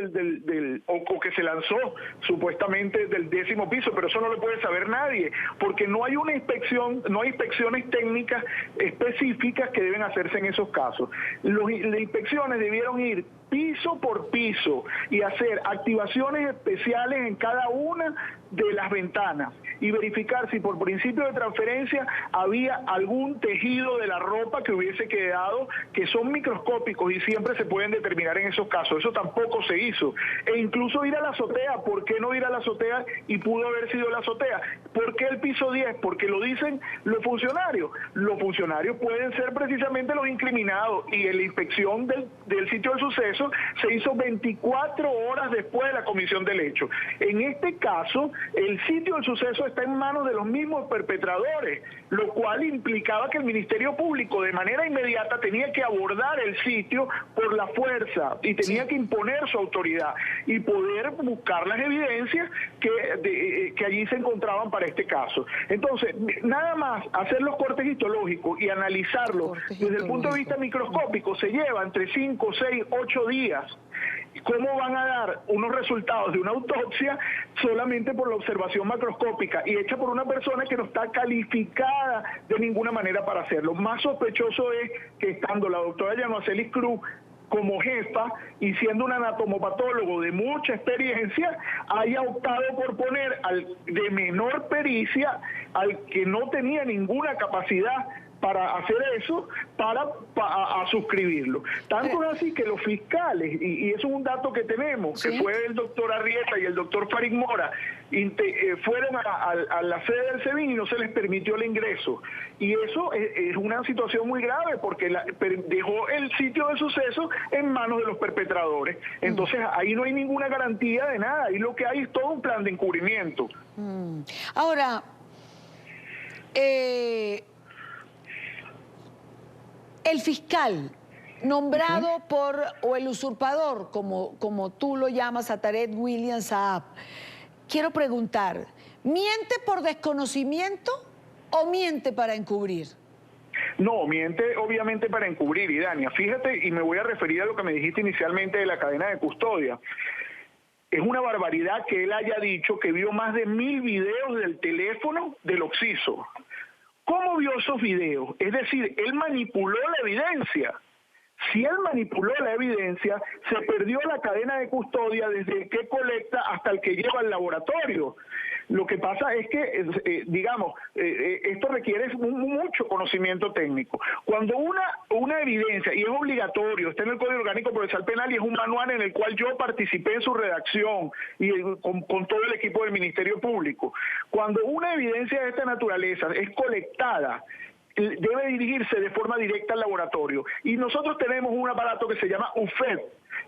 o que se lanzó supuestamente del 10º piso, pero eso no lo puede saber nadie porque no hay una inspección, no hay inspecciones técnicas específicas que deben hacerse en esos casos. Las inspecciones debieron ir piso por piso y hacer activaciones especiales en cada una de las ventanas y verificar si por principio de transferencia había algún tejido de la ropa que hubiese quedado, que son microscópicos y siempre se pueden determinar en esos casos. Eso tampoco se hizo. E incluso ir a la azotea. ¿Por qué no ir a la azotea y pudo haber sido la azotea? ¿Por qué el piso 10? Porque lo dicen los funcionarios. Los funcionarios pueden ser precisamente los incriminados y la inspección del sitio del suceso se hizo 24 horas después de la comisión del hecho. En este caso, el sitio del suceso está en manos de los mismos perpetradores, lo cual implicaba que el Ministerio Público de manera inmediata tenía que abordar el sitio por la fuerza y tenía que imponer su autoridad y poder buscar las evidencias que allí se encontraban para este caso. Entonces, nada más hacer los cortes histológicos y analizarlos desde el punto de vista microscópico se lleva entre 5, 6, 8 días. ¿Cómo van a dar unos resultados de una autopsia solamente por la observación macroscópica y hecha por una persona que no está calificada de ninguna manera para hacerlo? Más sospechoso es que estando la doctora Yanocelis Cruz como jefa y siendo un anatomopatólogo de mucha experiencia, haya optado por poner al de menor pericia, al que no tenía ninguna capacidad para hacer eso, a suscribirlo. Tanto es así que los fiscales, y eso es un dato que tenemos, que fue el doctor Arrieta y el doctor Farid Mora, fueron a la sede del SEBIN y no se les permitió el ingreso. Y eso es una situación muy grave porque dejó el sitio de suceso en manos de los perpetradores. Entonces ahí no hay ninguna garantía de nada, ahí lo que hay es todo un plan de encubrimiento. Ahora, el fiscal nombrado o el usurpador, como tú lo llamas, a Tarek William Saab, quiero preguntar, ¿Miente por desconocimiento o miente para encubrir? No, miente obviamente para encubrir, Idania. Fíjate, y me voy a referir a lo que me dijiste inicialmente de la cadena de custodia. Es una barbaridad que él haya dicho que vio más de 1000 videos del teléfono del occiso. ¿Cómo vio esos videos? Es decir, él manipuló la evidencia. Si él manipuló la evidencia, se perdió la cadena de custodia desde el que colecta hasta el que lleva al laboratorio. Lo que pasa es que, esto requiere mucho conocimiento técnico. Cuando una evidencia, y es obligatorio, está en el Código Orgánico Procesal Penal y es un manual en el cual yo participé en su redacción y con todo el equipo del Ministerio Público, cuando una evidencia de esta naturaleza es colectada, debe dirigirse de forma directa al laboratorio. Y nosotros tenemos un aparato que se llama UFED.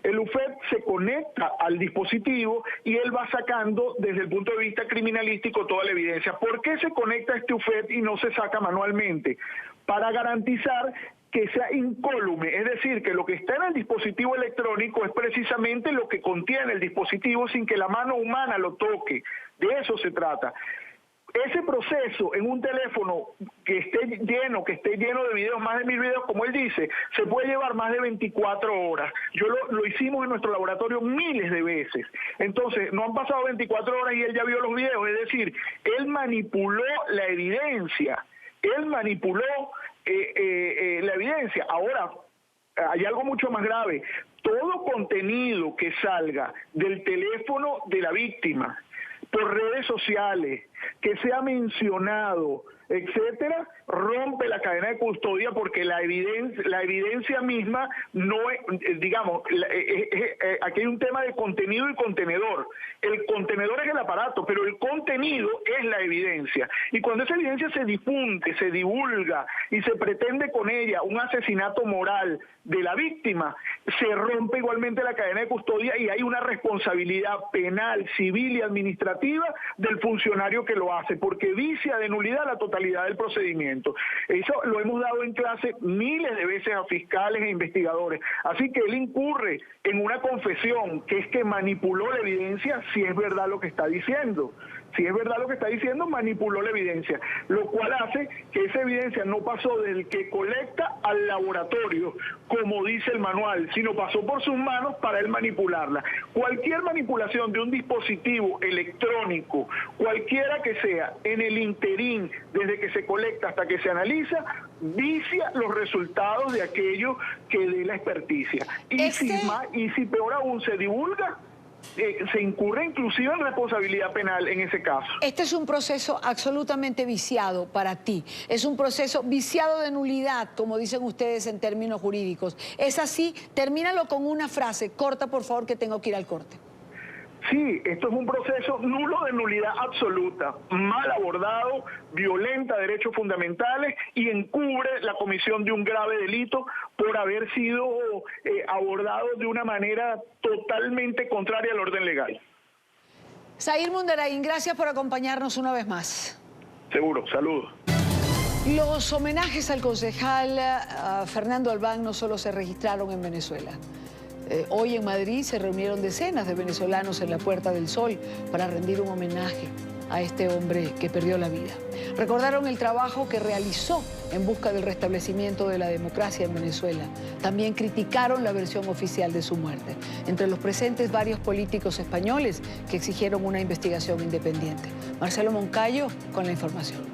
El UFED se conecta al dispositivo y él va sacando desde el punto de vista criminalístico toda la evidencia. ¿Por qué se conecta este UFED y no se saca manualmente? Para garantizar que sea incólume, es decir, que lo que está en el dispositivo electrónico es precisamente lo que contiene el dispositivo sin que la mano humana lo toque. De eso se trata. Ese proceso en un teléfono que esté lleno de videos, más de 1000 videos, como él dice, se puede llevar más de 24 horas. Yo lo hicimos en nuestro laboratorio miles de veces. Entonces, no han pasado 24 horas y él ya vio los videos. Es decir, él manipuló la evidencia. Él manipuló la evidencia. Ahora, hay algo mucho más grave. Todo contenido que salga del teléfono de la víctima, por redes sociales, que sea mencionado, etcétera, rompe la cadena de custodia porque la evidencia misma no es, aquí hay un tema de contenido y contenedor. El contenedor es el aparato, pero el contenido es la evidencia. Y cuando esa evidencia se difunde, se divulga y se pretende con ella un asesinato moral de la víctima, se rompe igualmente la cadena de custodia y hay una responsabilidad penal, civil y administrativa del funcionario que lo hace, porque vicia de nulidad la totalidad del procedimiento. Eso lo hemos dado en clase miles de veces a fiscales e investigadores. Así que él incurre en una confesión, que es que manipuló la evidencia, si es verdad lo que está diciendo. Si es verdad lo que está diciendo, manipuló la evidencia, lo cual hace que esa evidencia no pasó del que colecta al laboratorio, como dice el manual, sino pasó por sus manos para él manipularla. Cualquier manipulación de un dispositivo electrónico, cualquiera que sea, en el interín, desde que se colecta hasta que se analiza, vicia los resultados de aquello que dé la experticia. Y si peor aún se divulga, se incurre inclusive en responsabilidad penal en ese caso. Este es un proceso absolutamente viciado para ti. Es un proceso viciado de nulidad, como dicen ustedes en términos jurídicos. ¿Es así? Termínalo con una frase corta, por favor, que tengo que ir al corte. Sí, esto es un proceso nulo de nulidad absoluta, mal abordado, violenta derechos fundamentales y encubre la comisión de un grave delito por haber sido abordado de una manera totalmente contraria al orden legal. Zair Mundarain, gracias por acompañarnos una vez más. Seguro, saludos. Los homenajes al concejal Fernando Albán no solo se registraron en Venezuela. Hoy en Madrid se reunieron decenas de venezolanos en la Puerta del Sol para rendir un homenaje a este hombre que perdió la vida. Recordaron el trabajo que realizó en busca del restablecimiento de la democracia en Venezuela. También criticaron la versión oficial de su muerte. Entre los presentes, varios políticos españoles que exigieron una investigación independiente. Marcelo Moncayo con la información.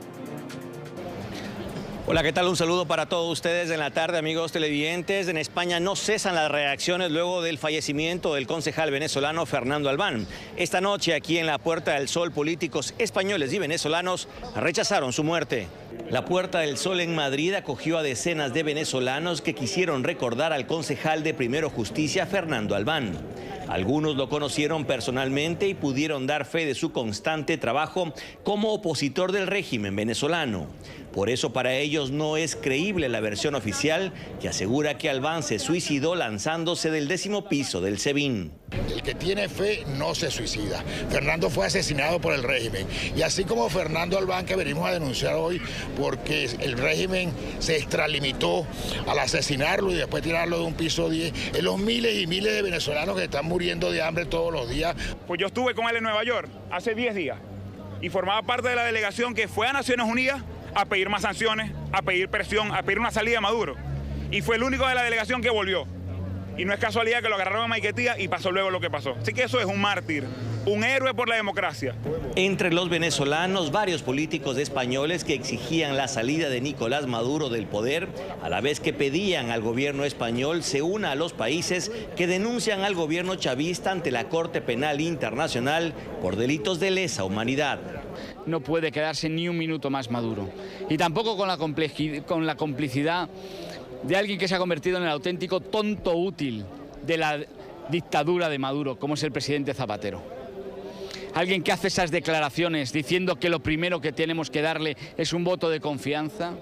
Hola, ¿qué tal? Un saludo para todos ustedes en la tarde, amigos televidentes. En España no cesan las reacciones luego del fallecimiento del concejal venezolano Fernando Albán. Esta noche, aquí en la Puerta del Sol, políticos españoles y venezolanos rechazaron su muerte. La Puerta del Sol en Madrid acogió a decenas de venezolanos que quisieron recordar al concejal de Primero Justicia, Fernando Albán. Algunos lo conocieron personalmente y pudieron dar fe de su constante trabajo como opositor del régimen venezolano. Por eso para ellos no es creíble la versión oficial que asegura que Albán se suicidó lanzándose del 10º piso del SEBIN. El que tiene fe no se suicida. Fernando fue asesinado por el régimen. Y así como Fernando Albán, que venimos a denunciar hoy porque el régimen se extralimitó al asesinarlo y después tirarlo de un piso 10, en los miles y miles de venezolanos que están muriendo de hambre todos los días. Pues yo estuve con él en Nueva York hace 10 días. y formaba parte de la delegación que fue a Naciones Unidas a pedir más sanciones, a pedir presión, a pedir una salida de Maduro. Y fue el único de la delegación que volvió. Y no es casualidad que lo agarraron a Maiquetía y pasó luego lo que pasó. Así que eso es un mártir, un héroe por la democracia. Entre los venezolanos, varios políticos españoles que exigían la salida de Nicolás Maduro del poder, a la vez que pedían al gobierno español se una a los países que denuncian al gobierno chavista ante la Corte Penal Internacional por delitos de lesa humanidad. No puede quedarse ni un minuto más Maduro. Y tampoco con la complicidad de alguien que se ha convertido en el auténtico tonto útil de la dictadura de Maduro, como es el presidente Zapatero. Alguien que hace esas declaraciones diciendo que lo primero que tenemos que darle es un voto de confianza,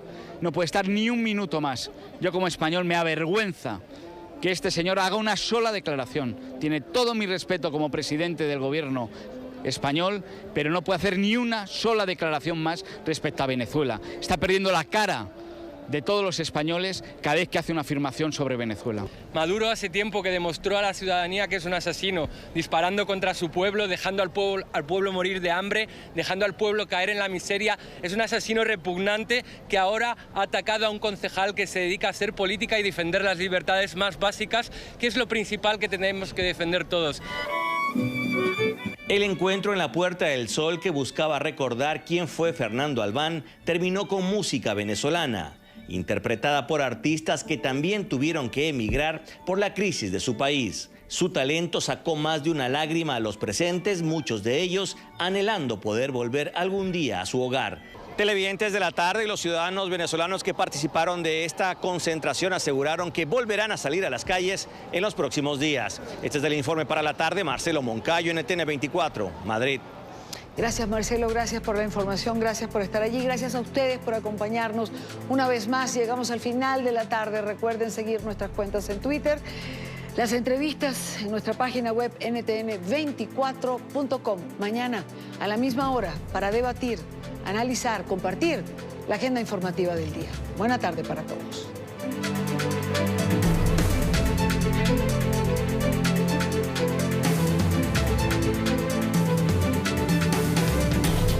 no puede estar ni un minuto más. Yo como español me avergüenza que este señor haga una sola declaración. Tiene todo mi respeto como presidente del gobierno español, pero no puede hacer ni una sola declaración más respecto a Venezuela. Está perdiendo la cara de todos los españoles cada vez que hace una afirmación sobre Venezuela. Maduro hace tiempo que demostró a la ciudadanía que es un asesino, disparando contra su pueblo, dejando al pueblo morir de hambre, dejando al pueblo caer en la miseria. Es un asesino repugnante que ahora ha atacado a un concejal que se dedica a hacer política y defender las libertades más básicas, que es lo principal que tenemos que defender todos. El encuentro en la Puerta del Sol, que buscaba recordar quién fue Fernando Albán, terminó con música venezolana, interpretada por artistas que también tuvieron que emigrar por la crisis de su país. Su talento sacó más de una lágrima a los presentes, muchos de ellos anhelando poder volver algún día a su hogar. Televidentes de la tarde y los ciudadanos venezolanos que participaron de esta concentración aseguraron que volverán a salir a las calles en los próximos días. Este es el informe para la tarde. Marcelo Moncayo, NTN 24, Madrid. Gracias, Marcelo, gracias por la información, gracias por estar allí, gracias a ustedes por acompañarnos una vez más. Llegamos al final de la tarde. Recuerden seguir nuestras cuentas en Twitter, las entrevistas en nuestra página web ntn24.com. Mañana a la misma hora para debatir, analizar, compartir la agenda informativa del día. Buena tarde para todos.